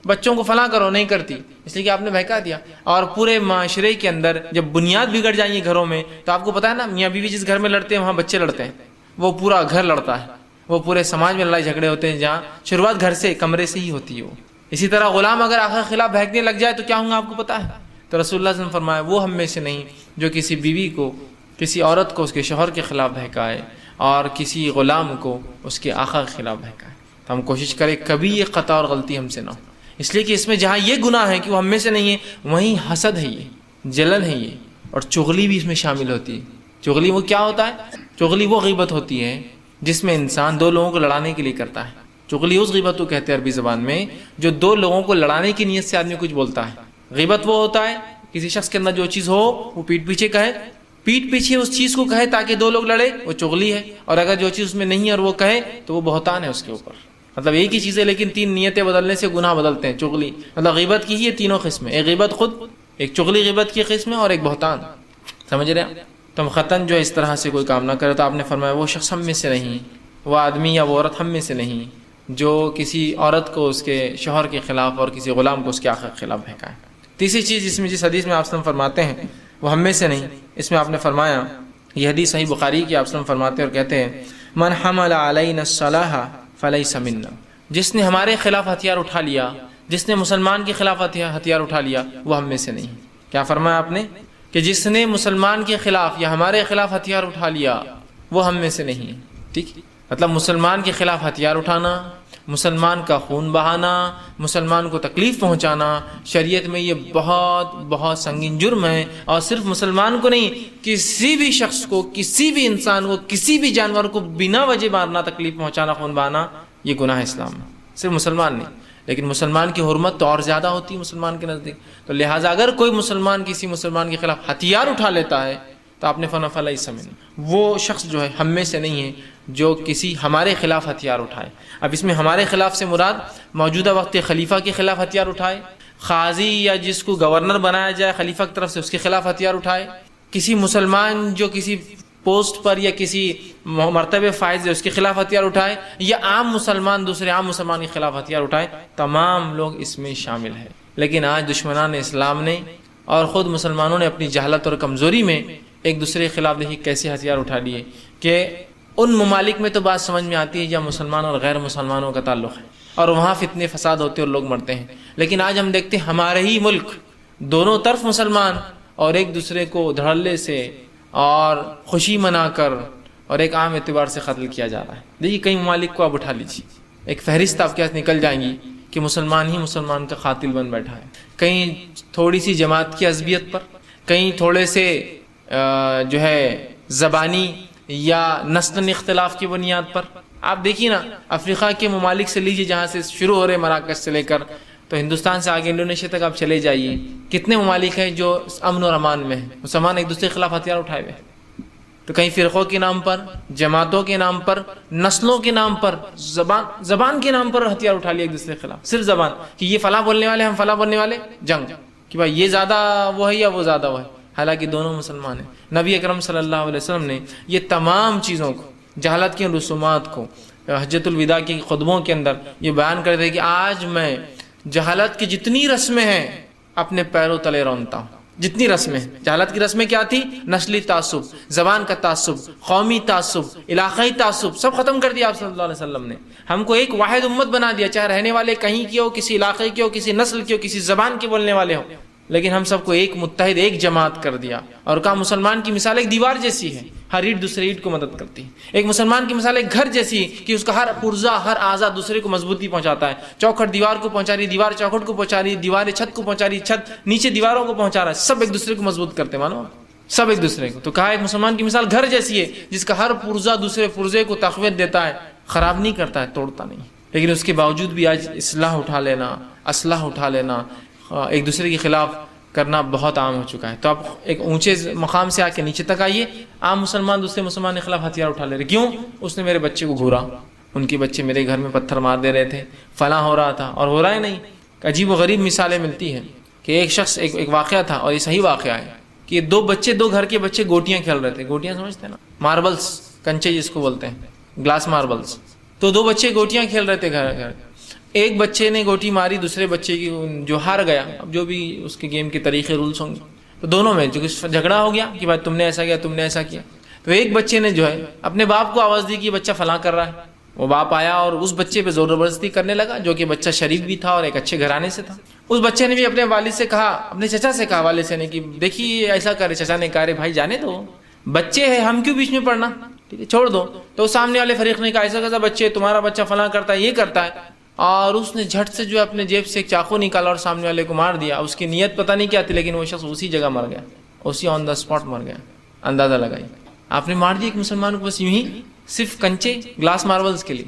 Speaker 1: بچوں کو فلاں کرو، نہیں کرتی، اس لیے کہ آپ نے بہکا دیا. اور پورے معاشرے کے اندر جب بنیاد بگڑ جائیں گے گھروں میں، تو آپ کو پتا ہے نا میاں بیوی جس گھر میں لڑتے ہیں وہاں بچے لڑتے ہیں، وہ پورا گھر لڑتا ہے. وہ پورے سماج میں لڑائی جھگڑے ہوتے ہیں جہاں شروعات گھر سے کمرے سے ہی ہوتی ہے. اسی طرح غلام اگر آقا کے خلاف بھڑکنے لگ جائے تو کیا ہوگا آپ کو پتہ ہے؟ تو رسول اللہ صلی اللہ علیہ وسلم فرمایا وہ ہم میں سے نہیں جو کسی بیوی کو، کسی عورت کو اس کے شوہر کے خلاف بہکائے اور کسی غلام کو اس کے آقا کے خلاف بہکائے. تو ہم کوشش کریں کبھی یہ خطا اور غلطی ہم سے نہ ہو، اس لیے کہ اس میں جہاں یہ گناہ ہے کہ وہ ہم میں سے نہیں ہے، وہیں حسد ہے، یہ جلن ہے، یہ اور چغلی بھی اس میں شامل ہوتی ہے. چغلی وہ کیا ہوتا ہے؟ چغلی وہ غیبت ہوتی ہے جس میں انسان دو لوگوں کو لڑانے کے لیے کرتا ہے. چغلی اس غیبت کو کہتے ہیں عربی زبان میں جو دو لوگوں کو لڑانے کی نیت سے آدمی کچھ بولتا ہے. غیبت وہ ہوتا ہے کسی شخص کے اندر جو چیز ہو وہ پیٹھ پیچھے کہے، پیٹھ پیچھے اس چیز کو کہے تاکہ دو لوگ لڑے، وہ چغلی ہے. اور اگر جو چیز اس میں نہیں ہے اور وہ کہے تو وہ بہتان ہے اس کے اوپر. مطلب ایک ہی چیز ہے لیکن تین نیتیں بدلنے سے گناہ بدلتے ہیں. چغلی مطلب غیبت کی ہی یہ تینوں قسمیں، ایک غیبت خود، ایک چغلی غیبت کی قسم ہے اور ایک بہتان. سمجھ رہے ہیں؟ تم خطن جو اس طرح سے کوئی کام نہ کرے. تو آپ نے فرمایا وہ شخص ہم میں سے نہیں، وہ آدمی یا وہ عورت ہم میں سے نہیں جو کسی عورت کو اس کے شوہر کے خلاف اور کسی غلام کو اس کے آقا کے خلاف بہکائے. تیسری چیز جس حدیث میں آپ صلی اللہ علیہ وسلم فرماتے ہیں وہ ہم میں سے نہیں، اس میں آپ نے فرمایا، یہ حدیث صحیح بخاری کی، آپ صلی اللہ علیہ وسلم فرماتے ہیں اور کہتے ہیں من حمل علینا الصلاح فلیس منا، جس نے ہمارے خلاف ہتھیار اٹھا لیا، جس نے مسلمان کے خلاف ہتھیار اٹھا لیا وہ ہم میں سے نہیں. کیا فرمایا آپ نے؟ کہ جس نے مسلمان کے خلاف یا ہمارے خلاف ہتھیار اٹھا لیا وہ ہم میں سے نہیں ہے. ٹھیک، مطلب مسلمان کے خلاف ہتھیار اٹھانا، مسلمان کا خون بہانا، مسلمان کو تکلیف پہنچانا شریعت میں یہ بہت بہت سنگین جرم ہے. اور صرف مسلمان کو نہیں، کسی بھی شخص کو، کسی بھی انسان کو، کسی بھی جانور کو بنا وجہ مارنا، تکلیف پہنچانا، خون بہانا، یہ گناہ ہے اسلام میں. صرف مسلمان نہیں، لیکن مسلمان کی حرمت تو اور زیادہ ہوتی ہے مسلمان کے نزدیک. تو لہٰذا اگر کوئی مسلمان کسی مسلمان کے خلاف ہتھیار اٹھا لیتا ہے تو آپ نے فرمایا فلیس منا، وہ شخص جو ہے ہم میں سے نہیں ہے جو کسی ہمارے خلاف ہتھیار اٹھائے. اب اس میں ہمارے خلاف سے مراد موجودہ وقت خلیفہ کے خلاف ہتھیار اٹھائے، قاضی یا جس کو گورنر بنایا جائے خلیفہ کی طرف سے اس کے خلاف ہتھیار اٹھائے، کسی مسلمان جو کسی پوسٹ پر یا کسی مرتبہ فائز ہے اس کے خلاف ہتھیار اٹھائے، یا عام مسلمان دوسرے عام مسلمان کے خلاف ہتھیار اٹھائے، تمام لوگ اس میں شامل ہیں. لیکن آج دشمنان اسلام نے اور خود مسلمانوں نے اپنی جہالت اور کمزوری میں ایک دوسرے کے خلاف دیکھیے کیسے ہتھیار اٹھا لیے کہ ان ممالک میں تو بات سمجھ میں آتی ہے جہاں مسلمان اور غیر مسلمانوں کا تعلق ہے اور وہاں فتنے فساد ہوتے اور لوگ مرتے ہیں. لیکن آج ہم دیکھتے ہیں ہمارے ہی ملک دونوں طرف مسلمان اور ایک دوسرے کو دھڑلے سے اور خوشی منا کر اور ایک عام اعتبار سے قتل کیا جا رہا ہے. دیکھیے کئی ممالک کو آپ اٹھا لیجیے، ایک فہرست آپ کے ہاتھ نکل جائیں گی کہ مسلمان ہی مسلمان کا قاتل بن بیٹھا ہے. کہیں تھوڑی سی جماعت کی عصبیت پر، کہیں تھوڑے سے جو ہے زبانی یا نسل اختلاف کی بنیاد پر. آپ دیکھیے نا افریقہ کے ممالک سے لیجیے جہاں سے شروع ہو رہے مراکش سے لے کر تو ہندوستان سے آگے انڈونیشیا تک آپ چلے جائیے، کتنے ممالک ہیں جو امن اور امان میں ہیں، مسلمان ایک دوسرے کے خلاف ہتھیار اٹھائے ہوئے ہیں. تو کہیں فرقوں کے نام پر، جماعتوں کے نام پر، نسلوں کے نام پر، زبان کے نام پر ہتھیار اٹھا لیا ایک دوسرے کے خلاف. صرف زبان کہ یہ فلاں بولنے والے ہم فلاں بولنے والے، جنگ کہ بھائی یہ زیادہ وہ ہے یا وہ زیادہ وہ ہے، حالانکہ دونوں مسلمان ہیں. نبی اکرم صلی اللہ علیہ وسلم نے یہ تمام چیزوں کو، جہالت کی رسومات کو حجۃ الوداع کے خطبوں کے اندر یہ بیان کرتے ہیں کہ آج میں جہالت کی جتنی رسمیں ہیں اپنے پیروں تلے رونتا ہوں. جتنی رسمیں، جہالت کی رسمیں کیا تھی؟ نسلی تعصب، زبان کا تعصب، قومی تعصب، علاقائی تعصب، سب ختم کر دیا آپ صلی اللہ علیہ وسلم نے. ہم کو ایک واحد امت بنا دیا، چاہے رہنے والے کہیں کی ہو، کسی علاقے کے ہو، کسی نسل کے ہو، کسی زبان کے بولنے والے ہو، لیکن ہم سب کو ایک متحد، ایک جماعت کر دیا. اور کہا مسلمان کی مثال ایک دیوار جیسی ہے، ہر اینٹ دوسرے اینٹ کو مدد کرتی ہے. ایک مسلمان کی مثال ایک گھر جیسی ہے کہ اس کا ہر پرزہ، ہر اعضا دوسرے کو مضبوطی پہنچاتا ہے. چوکھٹ دیوار کو پہنچا رہی، دیوار چوکھٹ کو پہنچا رہی، دیوار چھت کو پہنچا رہی، چھت نیچے دیواروں کو پہنچا رہا ہے، سب ایک دوسرے کو مضبوط کرتے ہیں. مانو سب ایک دوسرے کو. تو کہا ایک مسلمان کی مثال گھر جیسی ہے جس کا ہر پرزہ دوسرے پرزے کو تقویت دیتا ہے، خراب نہیں کرتا ہے، توڑتا نہیں. لیکن اس کے باوجود بھی آج اصلاح اٹھا لینا، اسلحہ اٹھا لینا، ایک دوسرے کے خلاف کرنا بہت عام ہو چکا ہے. تو آپ ایک اونچے مقام سے آ کے نیچے تک آئیے، عام مسلمان دوسرے مسلمان کے خلاف ہتھیار اٹھا لے رہے. کیوں؟ اس نے میرے بچے کو گھورا، ان کے بچے میرے گھر میں پتھر مار دے رہے تھے، فلاں ہو رہا تھا اور ہو رہا ہے نہیں. عجیب و غریب مثالیں ملتی ہیں کہ ایک شخص، ایک واقعہ تھا اور یہ صحیح واقعہ ہے کہ دو گھر کے بچے گوٹیاں کھیل رہے تھے. گوٹیاں سمجھتے ہیں نا، ماربلز، کنچے جس کو بولتے ہیں، گلاس ماربلز. تو دو بچے گوٹیاں کھیل رہے تھے گھر. ایک بچے نے گوٹی ماری دوسرے بچے کی، جو ہار گیا، اب جو بھی اس کے گیم کے طریقے رولز ہوں گے، تو دونوں میں جو جھگڑا ہو گیا کہ بھائی تم نے ایسا کیا، تم نے ایسا کیا. تو ایک بچے نے جو ہے اپنے باپ کو آواز دی کہ یہ بچہ فلاں کر رہا ہے. وہ باپ آیا اور اس بچے پہ زور زبردستی کرنے لگا، جو کہ بچہ شریف بھی تھا اور ایک اچھے گھرانے سے تھا۔ اس بچے نے بھی اپنے والد سے کہا، اپنے چچا سے کہا، والد سے نے کہ دیکھیے ایسا کرے۔ چچا نے کہا، رے بھائی جانے دو، بچے ہیں، ہم کیوں بیچ میں پڑنا، ٹھیک ہے چھوڑ دو۔ تو سامنے والے فریق نے کہا ایسا کیسا بچے، تمہارا بچہ فلاں کرتا ہے، یہ کرتا ہے، اور اس نے جھٹ سے جو اپنے جیب سے ایک چاقو نکالا اور سامنے والے کو مار دیا۔ اس کی نیت پتہ نہیں کیا تھی، لیکن وہ شخص اسی جگہ مر گیا، اسی آن دا اسپاٹ مر گیا۔ اندازہ لگائی، آپ نے مار دیا ایک مسلمان کو بس یوں ہی، صرف کنچے گلاس ماربلز کے لیے۔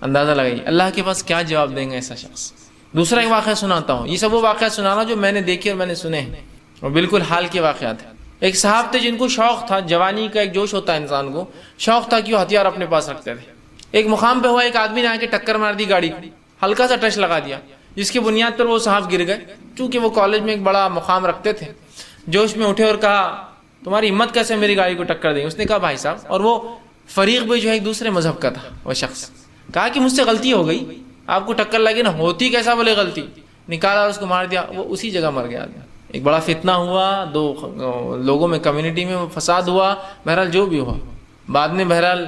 Speaker 1: اندازہ لگائیے اللہ کے پاس کیا جواب دیں گے ایسا شخص۔ دوسرا ایک واقعہ سناتا ہوں، یہ سب وہ واقعہ سنانا جو میں نے دیکھے اور میں نے سنے ہیں، اور بالکل حال کے واقعات ہیں۔ ایک صاحب تھے جن کو شوق تھا، جوانی کا ایک جوش ہوتا ہے انسان کو، شوق تھا کہ وہ ہتھیار اپنے پاس رکھتے تھے۔ ایک مقام پہ ہوا، ایک آدمی نے آ کے ٹکر مار دی گاڑی کو، ہلکا سا ٹچ لگا دیا، جس کی بنیاد پر وہ صاحب گر گئے۔ چونکہ وہ کالج میں ایک بڑا مقام رکھتے تھے، جوش میں اٹھے اور کہا تمہاری ہمت کیسے میری گاڑی کو ٹکر دیں۔ اس نے کہا بھائی صاحب، اور وہ فریق بھی جو ہے ایک دوسرے مذہب کا تھا، وہ شخص کہا کہ مجھ سے غلطی ہو گئی، آپ کو ٹکر لگی نا، ہوتی کیسا بولے غلطی، نکالا اور اس کو مار دیا، وہ اسی جگہ مر گیا۔ ایک بڑا فتنہ ہوا، دو لوگوں میں، کمیونٹی میں فساد ہوا، بہرحال جو بھی ہوا، بعد میں بہرحال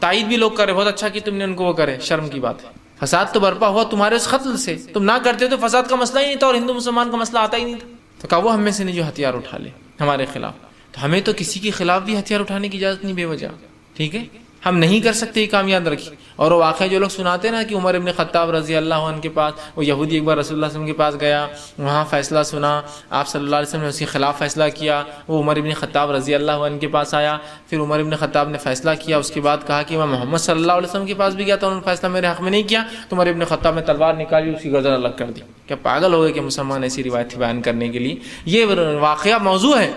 Speaker 1: تائید بھی لوگ کرے، بہت اچھا کہ تم نے ان کو وہ کرے، شرم کی بات ہے۔ فساد تو برپا ہوا تمہارے اس قتل سے، تم نہ کرتے تو فساد کا مسئلہ ہی نہیں تھا اور ہندو مسلمان کا مسئلہ آتا ہی نہیں تھا۔ تو کہا وہ ہم میں سے نہیں جو ہتھیار اٹھا لے ہمارے خلاف، تو ہمیں تو کسی کے خلاف بھی ہتھیار اٹھانے کی اجازت نہیں بے وجہ، ٹھیک ہے، ہم نہیں کر سکتے، یہ کام یاد رکھیے۔ اور وہ واقعہ جو لوگ سناتے ہیں نا کہ عمر ابن خطاب رضی اللہ عنہ کے پاس وہ یہودی ایک بار رسول اللہ صلی اللہ علیہ وسلم کے پاس گیا، وہاں فیصلہ سنا، آپ صلی اللہ علیہ وسلم نے اس کے خلاف فیصلہ کیا، وہ عمر ابن خطاب رضی اللہ عنہ کے پاس آیا، پھر عمر ابن خطاب نے فیصلہ کیا، اس کے بعد کہا کہ میں محمد صلی اللہ علیہ وسلم کے پاس بھی گیا تھا، انہوں نے فیصلہ میرے حق میں نہیں کیا، تو عمر ابن خطاب نے تلوار نکالی، اس کی گردن الگ کر دی۔ کیا پاگل ہو گئے کہ مسلمان ایسی روایت بیان کرنے کے لیے؟ یہ واقعہ موضوع ہے۔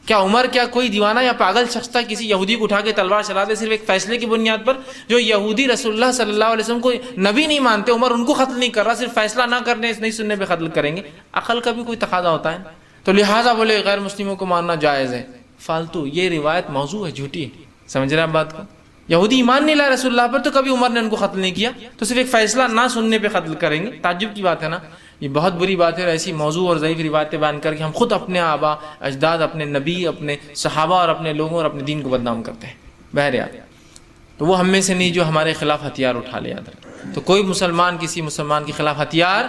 Speaker 1: کیا عمر کیا کوئی دیوانہ یا پاگل شخص تھا کسی یہودی کو اٹھا کے تلوار چلا دے صرف ایک فیصلے کی بنیاد پر؟ جو یہودی رسول اللہ صلی اللہ علیہ وسلم کو نبی نہیں مانتے، عمر ان کو قتل نہیں کر رہا، صرف فیصلہ نہ کرنے نہیں سننے پہ قتل کریں گے؟ عقل کا بھی کوئی تقاضا ہوتا ہے، تو لہٰذا بولے غیر مسلموں کو مارنا جائز ہے، فالتو۔ یہ روایت موضوع ہے، جھوٹی ہے، سمجھ رہے ہیں آپ بات کو؟ یہودی ایمان نہیں لائے رسول اللہ پر، تو کبھی عمر نے ان کو قتل نہیں کیا، تو صرف ایک فیصلہ نہ سننے پہ قتل کریں گے؟ تعجب کی بات ہے نا، یہ بہت بری بات ہے۔ ایسی موضوع اور ضعیف روایتیں بیان کر کے ہم خود اپنے آبا اجداد، اپنے نبی، اپنے صحابہ اور اپنے لوگوں اور اپنے دین کو بدنام کرتے ہیں۔ بہرحال تو وہ ہم میں سے نہیں جو ہمارے خلاف ہتھیار اٹھا لے، یاد رکھیں۔ تو کوئی مسلمان کسی مسلمان کے خلاف ہتھیار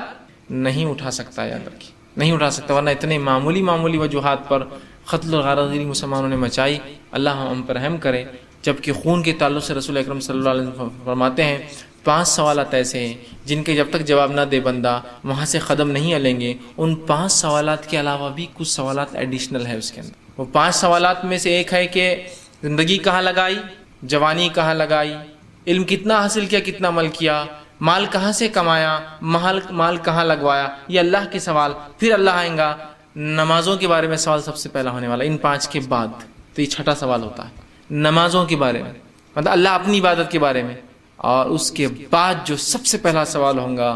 Speaker 1: نہیں اٹھا سکتا، یاد رکھیں، نہیں اٹھا سکتا، ورنہ اتنے معمولی وجوہات پر قتل و غارت گیری مسلمانوں نے مچائی۔ اللہ ہم پر رحم کرے۔ جبکہ خون کے تعلق سے رسول اکرم صلی اللہ علیہ وسلم فرماتے ہیں 5 سوالات ایسے ہیں جن کے جب تک جواب نہ دے بندہ وہاں سے قدم نہیں ہلیں گے۔ ان 5 سوالات کے علاوہ بھی کچھ سوالات ایڈیشنل ہے اس کے اندر۔ وہ 5 سوالات میں سے ایک ہے کہ زندگی کہاں لگائی، جوانی کہاں لگائی، علم کتنا حاصل کیا، کتنا عمل کیا، مال کہاں سے کمایا، مال کہاں لگوایا، یہ اللہ کے سوال۔ پھر اللہ آئیں گا نمازوں کے بارے میں سوال سب سے پہلا ہونے والا، ان 5 کے بعد تو یہ 6ٹھا سوال ہوتا ہے نمازوں کے بارے میں، مطلب اللہ اپنی عبادت کے بارے میں۔ اور اس کے بعد جو سب سے پہلا سوال ہوگا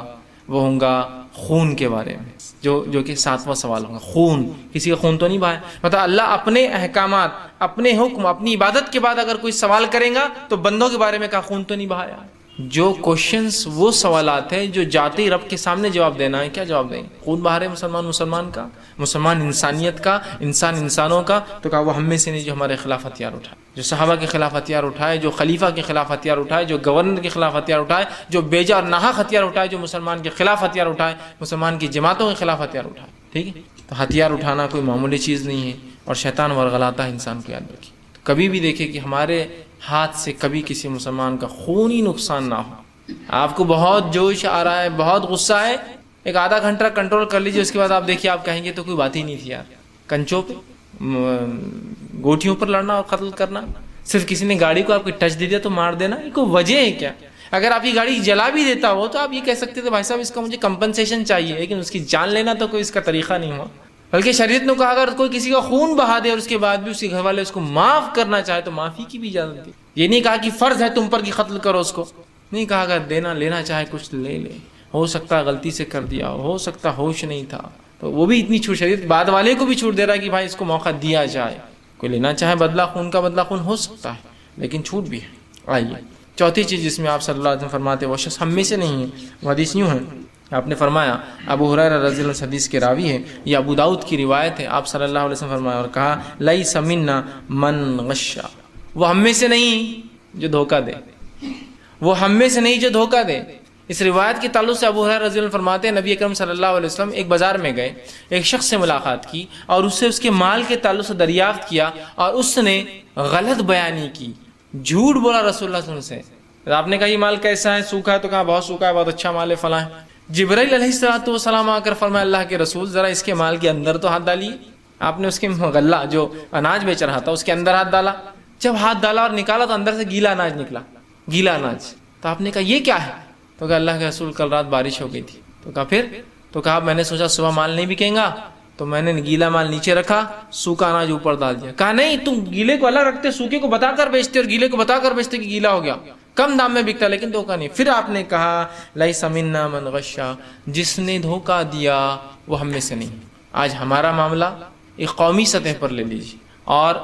Speaker 1: وہ ہوگا خون کے بارے میں، جو کہ 7واں سوال ہوگا۔ خون، کسی کا خون تو نہیں بہایا، مطلب اللہ اپنے احکامات، اپنے حکم، اپنی عبادت کے بعد اگر کوئی سوال کرے گا تو بندوں کے بارے میں کہا خون تو نہیں بہایا۔ جو کوشچنس، وہ سوالات ہیں جو جاتے ہی رب کے سامنے جواب دینا ہے، کیا جواب دیں گے؟ خون بہا رہے مسلمان کا، مسلمان انسانیت کا، انسانوں کا، تو کہا وہ ہم میں سے نہیں جو ہمارے خلاف ہتھیار اٹھائے، جو صحابہ کے خلاف ہتھیار اٹھائے، جو خلیفہ کے خلاف ہتھیار اٹھائے، جو گورنر کے خلاف ہتھیار اٹھائے، جو بیجا اور ناحق ہتھیار اٹھائے، جو مسلمان کے خلاف ہتھیار اٹھائے، مسلمان کی جماعتوں کے خلاف ہتھیار اٹھائے، ٹھیک ہے؟ تو ہتھیار اٹھانا کوئی معمولی چیز نہیں ہے، اور شیطان ورغلاتا ہے انسان کو، یاد رکھیے۔ کبھی بھی دیکھیں کہ ہمارے ہاتھ سے کبھی کسی مسلمان کا خونی نقصان نہ ہو۔ آپ کو بہت جوش آ رہا ہے، بہت غصہ ہے، ایک آدھا گھنٹہ کنٹرول کر لیجئے، اس کے بعد آپ دیکھیے آپ کہیں گے تو کوئی بات ہی نہیں تھی یار، کنچوں پہ، گوٹھیوں پر لڑنا اور قتل کرنا، صرف کسی نے گاڑی کو آپ کو ٹچ دے دیا تو مار دینا، یہ کوئی وجہ ہے کیا؟ اگر آپ کی گاڑی جلا بھی دیتا ہو تو آپ یہ کہہ سکتے تھے بھائی صاحب اس کا مجھے کمپنسیشن چاہیے، لیکن اس کی جان لینا تو کوئی اس کا طریقہ نہیں ہوا۔ بلکہ شریعت نے کہا اگر کوئی کسی کا خون بہا دے اور اس کے بعد بھی اس کے گھر والے اس کو معاف کرنا چاہے تو معافی کی بھی اجازت دی۔ یہ نہیں کہا کہ فرض ہے تم پر کہ قتل کرو اس کو، نہیں کہا اگر دینا لینا چاہے کچھ لے لے، ہو سکتا غلطی سے کر دیا، ہو سکتا ہوش نہیں تھا، تو وہ بھی اتنی چھوٹ، شریعت بعد والے کو بھی چھوٹ دے رہا ہے کہ بھائی اس کو موقع دیا جائے، کوئی لینا چاہے بدلہ خون کا، بدلہ خون ہو سکتا ہے لیکن چھوٹ بھی ہے۔ آئیے چوتھی چیز جس میں آپ صلی اللہ علیہ وسلم فرماتے وہ شخص ہم میں سے نہیں ہے، وہ حدیث یوں ہے، آپ نے فرمایا، ابو ہریرہ رضی اللہ عنہ حدیث کے راوی ہے، یہ ابو داؤد کی روایت ہے، آپ صلی اللہ علیہ وسلم فرمایا اور کہا لیس منا من غش، وہ ہم میں سے نہیں جو دھوکہ دے، وہ ہم میں سے نہیں جو دھوکہ دے۔ اس روایت کے تعلق سے ابو ہریرہ رضی اللہ عنہ فرماتے ہیں نبی اکرم صلی اللہ علیہ وسلم ایک بازار میں گئے، ایک شخص سے ملاقات کی اور اس سے اس کے مال کے تعلق سے دریافت کیا، اور اس نے غلط بیانی کی، جھوٹ بولا رسول اللہ صلی اللہ علیہ وسلم سے۔ آپ نے کہا یہ مال کیسا ہے؟ سوکھا ہے؟ تو کہا بہت سوکھا ہے، بہت اچھا مال ہے، فلاں ہے۔ جبرائیل علیہ السلام آ کر فرمایا اللہ کے رسول ذرا اس کے مال کے اندر تو ہاتھ ڈالیے۔ آپ نے اس کے غلہ جو اناج بیچ رہا تھا اس کے اندر ہاتھ ڈالا، جب ہاتھ ڈالا اور نکالا تو اندر سے گیلا اناج نکلا، گیلا اناج۔ تو آپ نے کہا یہ کیا ہے؟ تو کہا اللہ کے رسول کل رات بارش ہو گئی تھی۔ تو کہا پھر؟ تو کہا میں نے سوچا صبح مال نہیں بکیں گا تو میں نے گیلا مال نیچے رکھا، سوکھا اناج اوپر ڈال دیا۔ کہا نہیں، تم گیلے کو الگ رکھتے، سوکھے کو بتا کر بیچتے اور گیلے کو بتا کر بیچتے کہ گیلا ہو گیا، کم دام میں بکتا لیکن دھوکہ نہیں۔ پھر آپ نے کہا لیس منا من غشا، جس نے دھوکہ دیا وہ ہم میں سے نہیں۔ آج ہمارا معاملہ ایک قومی سطح پر لے لیجیے، اور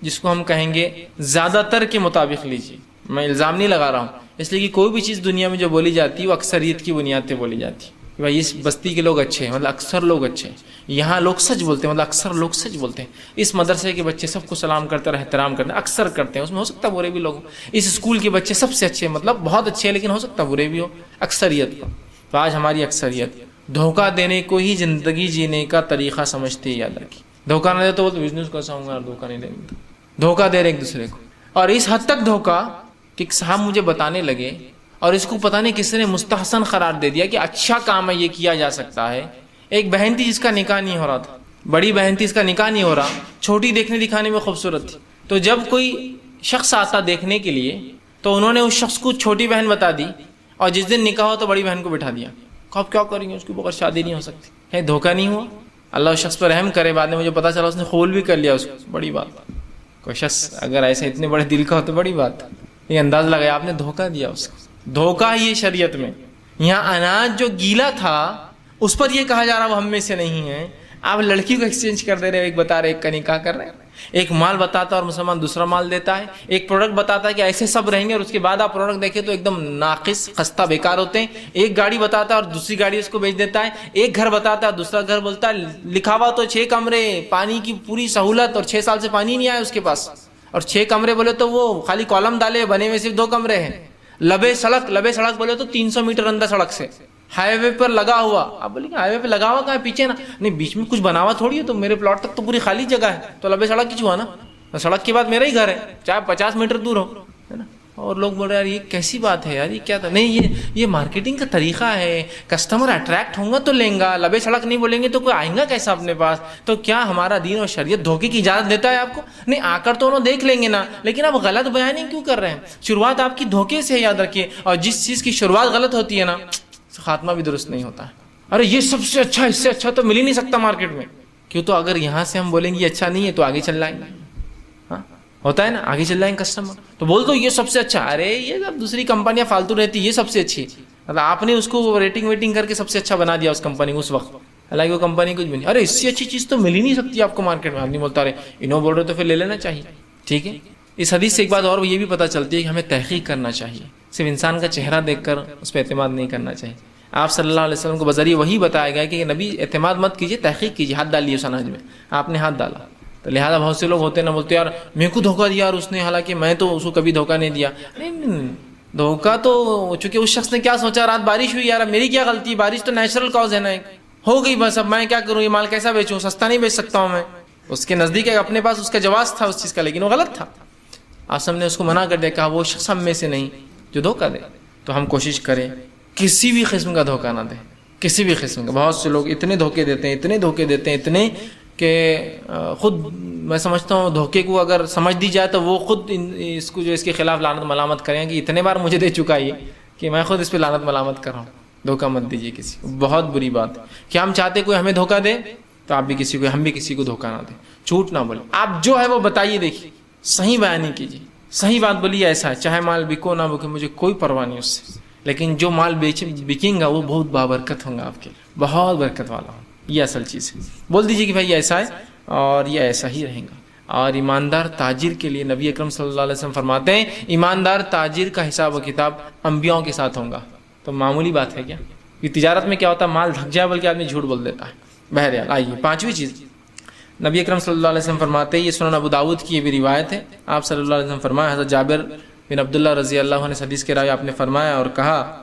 Speaker 1: جس کو ہم کہیں گے زیادہ تر کے مطابق لیجیے۔ میں الزام نہیں لگا رہا ہوں، اس لیے کہ کوئی بھی چیز دنیا میں جو بولی جاتی ہے وہ اکثریت کی بنیاد پہ بولی جاتی ہے کہ بھائی اس بستی کے لوگ اچھے ہیں، مطلب اکثر لوگ اچھے ہیں، یہاں لوگ سچ بولتے ہیں، مطلب اکثر لوگ سچ بولتے ہیں، اس مدرسے کے بچے سب کو سلام کرتے ہیں، احترام کرتے ہیں، اکثر کرتے ہیں، اس میں ہو سکتا ہے برے بھی لوگ ہوں، اس اسکول کے بچے سب سے اچھے ہیں، مطلب بہت اچھے ہیں لیکن ہو سکتا ہے برے بھی ہو، اکثریت کا۔ تو آج ہماری اکثریت دھوکہ دینے کو ہی زندگی جینے کا طریقہ سمجھتے، یاد رکھیے۔ دھوکہ نہ دے تو بزنس کیسا ہوں گا، دھوکہ نہیں دیں گے، دھوکہ دے رہے ایک دوسرے کو، اور اس حد تک دھوکہ کہ صاحب مجھے بتانے لگے اور اس کو پتہ نہیں کس نے مستحسن قرار دے دیا کہ اچھا کام ہے، یہ کیا جا سکتا ہے۔ ایک بہن تھی جس کا نکاح نہیں ہو رہا تھا، بڑی بہن تھی اس کا نکاح نہیں ہو رہا، چھوٹی دیکھنے دکھانے میں خوبصورت تھی، تو جب کوئی شخص آتا دیکھنے کے لیے تو انہوں نے اس شخص کو چھوٹی بہن بتا دی، اور جس دن نکاح ہو تو بڑی بہن کو بٹھا دیا۔ آپ کیا کریں گے، اس کے بغیر شادی نہیں ہو سکتی ہے۔ دھوکہ نہیں ہوا، اللہ اس شخص پر رحم کرے، بعد میں مجھے پتا چلا اس نے قبول بھی کر لیا اس کو، بڑی بات۔ کوئی شخص اگر ایسے اتنے بڑے دل کا ہو تو بڑی بات، یہ انداز لگایا آپ نے دھوکہ دیا اس کو۔ دھوکہ ہی ہے شریعت میں۔ یہاں اناج جو گیلا تھا اس پر یہ کہا جا رہا وہ ہم میں سے نہیں ہے، آپ لڑکی کو ایکسچینج کر دے رہے، ایک بتا رہے ایک کا نکاح کر رہے ہیں، ایک مال بتاتا اور مسلمان دوسرا مال دیتا ہے، ایک پروڈکٹ بتاتا ہے کہ ایسے سب رہیں گے اور اس کے بعد آپ پروڈکٹ دیکھیں تو ایک دم ناقص خستہ بیکار ہوتے ہیں، ایک گاڑی بتاتا ہے اور دوسری گاڑی اس کو بیچ دیتا ہے، ایک گھر بتاتا ہے اور دوسرا گھر بولتا ہے لکھا ہوا تو 6 کمرے، پانی کی پوری سہولت، اور 6 سال سے پانی نہیں آیا اس کے پاس، اور 6 کمرے بولے تو وہ خالی کالم ڈالے، بنے ہوئے صرف 2 کمرے ہیں، لبے سڑک بولے تو 300 میٹر اندر سڑک سے، ہائی وے پر لگا ہوا۔ آپ بولیں گے ہائی وے پہ لگا ہوا کہاں ہے، پیچھے نا، نہیں بیچ میں کچھ بنا ہوا تھوڑی ہے، تو میرے پلاٹ تک تو پوری خالی جگہ ہے، تو لبے سڑک کیوں ہوا نا، سڑک کے بعد میرا ہی گھر ہے، چاہے 50 میٹر دور ہو، ہے نا۔ اور لوگ بول رہے ہیں یار یہ کیسی بات ہے یار، یہ کیا تھا، نہیں یہ مارکیٹنگ کا طریقہ ہے، کسٹمر اٹریکٹ ہوں گا تو لیں گا، لبے سڑک نہیں بولیں گے تو کوئی آئیں گا کیسا اپنے پاس۔ تو کیا ہمارا دین اور شریعت دھوکے کی اجازت دیتا ہے آپ کو؟ نہیں، آ کر تو انہوں دیکھ لیں گے نا، لیکن آپ غلط بیانی کیوں کر رہے ہیں؟ شروعات آپ کی دھوکے سے ہے، یاد رکھیے، اور جس چیز کی شروعات غلط ہوتی ہے نا خاتمہ بھی درست نہیں ہوتا ہے۔ ارے یہ سب سے اچھا، اس سے اچھا تو مل ہی نہیں سکتا مارکیٹ میں، کیوں؟ تو اگر یہاں سے ہم بولیں گے یہ اچھا نہیں ہے تو آگے چل جائیں گے، ہاں ہوتا ہے نا، آگے چل جائیں گے کسٹمر، تو بول دو یہ سب سے اچھا، ارے یہ سب دوسری کمپنیاں فالتو رہتی، یہ سب سے اچھی، مطلب آپ نے اس کو ریٹنگ ویٹنگ کر کے سب سے اچھا بنا دیا اس کمپنی کو اس وقت، حالانکہ وہ کمپنی کچھ بھی نہیں، ارے اس سے اچھی چیز تو مل ہی نہیں سکتی آپ کو مارکیٹ میں، آپ نہیں بولتا، ارے انہوں بول رہے تو پھر لے لینا چاہیے، ٹھیک ہے۔ اس حدیث سے ایک بات اور یہ بھی پتہ چلتی ہے کہ ہمیں تحقیق کرنا چاہیے، صرف انسان کا چہرہ دیکھ کر اس پہ اعتماد نہیں کرنا چاہیے۔ آپ صلی اللہ علیہ وسلم کو بذریعہ وہی بتایا گیا کہ نبی اعتماد مت کیجیے، تحقیق کیجیے، ہاتھ ڈالیے اس اناج میں، آپ نے ہاتھ ڈالا، تو لہٰذا بہت سے لوگ ہوتے ہیں نا، بولتے یار میرے کو دھوکہ دیا اور اس نے، حالانکہ میں تو اس کو کبھی دھوکہ نہیں دیا۔ نہیں، دھوکہ تو چونکہ اس شخص نے کیا سوچا، رات بارش ہوئی یار میری کیا غلطی، بارش تو نیچرل کاز ہے نا، ہو گئی بس، اب میں کیا کروں، یہ مال کیسا بیچوں، سستا نہیں بیچ سکتا ہوں میں۔ اس کے نزدیک اپنے پاس اس کا جواز تھا اس چیز کا، لیکن وہ غلط تھا، آسم نے اس کو منع کر دیا، کہا وہ شخص ہم میں سے نہیں جو دھوکہ دے۔ تو ہم کوشش کریں کسی بھی قسم کا دھوکہ نہ دیں، کسی بھی قسم کا۔ بہت سے لوگ اتنے دھوکے دیتے ہیں، اتنے دھوکے دیتے ہیں، اتنے کہ خود میں سمجھتا ہوں دھوکے کو اگر سمجھ دی جائے تو وہ خود اس کو جو اس کے خلاف لعنت ملامت کریں کہ اتنے بار مجھے دے چکا ہے کہ میں خود اس پہ لعنت ملامت کر رہا ہوں۔ دھوکہ مت دیجیے کسی کو، بہت بری بات ہے کہ ہم چاہتے کوئی ہمیں دھوکہ دے تو آپ بھی کسی کو، ہم بھی کسی کو دھوکہ نہ دیں، جھوٹ نہ بولیں، آپ جو ہے وہ بتائیے، دیکھیے صحیح بیانی کیجیے، صحیح بات بولیے، ایسا ہے چاہے مال بکو نہ بکو مجھے کوئی پرواہ نہیں اس سے، لیکن جو مال بکیں گا وہ بہت بابرکت ہوں گا، آپ کے لیے بہت برکت والا ہوں، یہ اصل چیز ہے۔ بول دیجیے کہ بھائی ایسا ہے اور یہ ایسا ہی رہے گا۔ اور ایماندار تاجر کے لیے نبی اکرم صلی اللہ علیہ وسلم فرماتے ہیں ایماندار تاجر کا حساب و کتاب انبیاءوں کے ساتھ ہوگا۔ تو معمولی بات ہے کیا؟ یہ تجارت میں کیا ہوتا ہے، مال دھک جائے بلکہ آدمی جھوٹ بول دیتا ہے۔ بہرحال آئیے پانچویں چیز، نبی اکرم صلی اللہ علیہ وسلم فرماتے ہیں، یہ سنن ابو داؤد کی یہ بھی روایت ہے، آپ صلی اللہ علیہ وسلم فرمایا، حضرت جابر بن عبداللہ رضی اللہ عنہ نے حدیث کے راوی آپ نے فرمایا اور کہا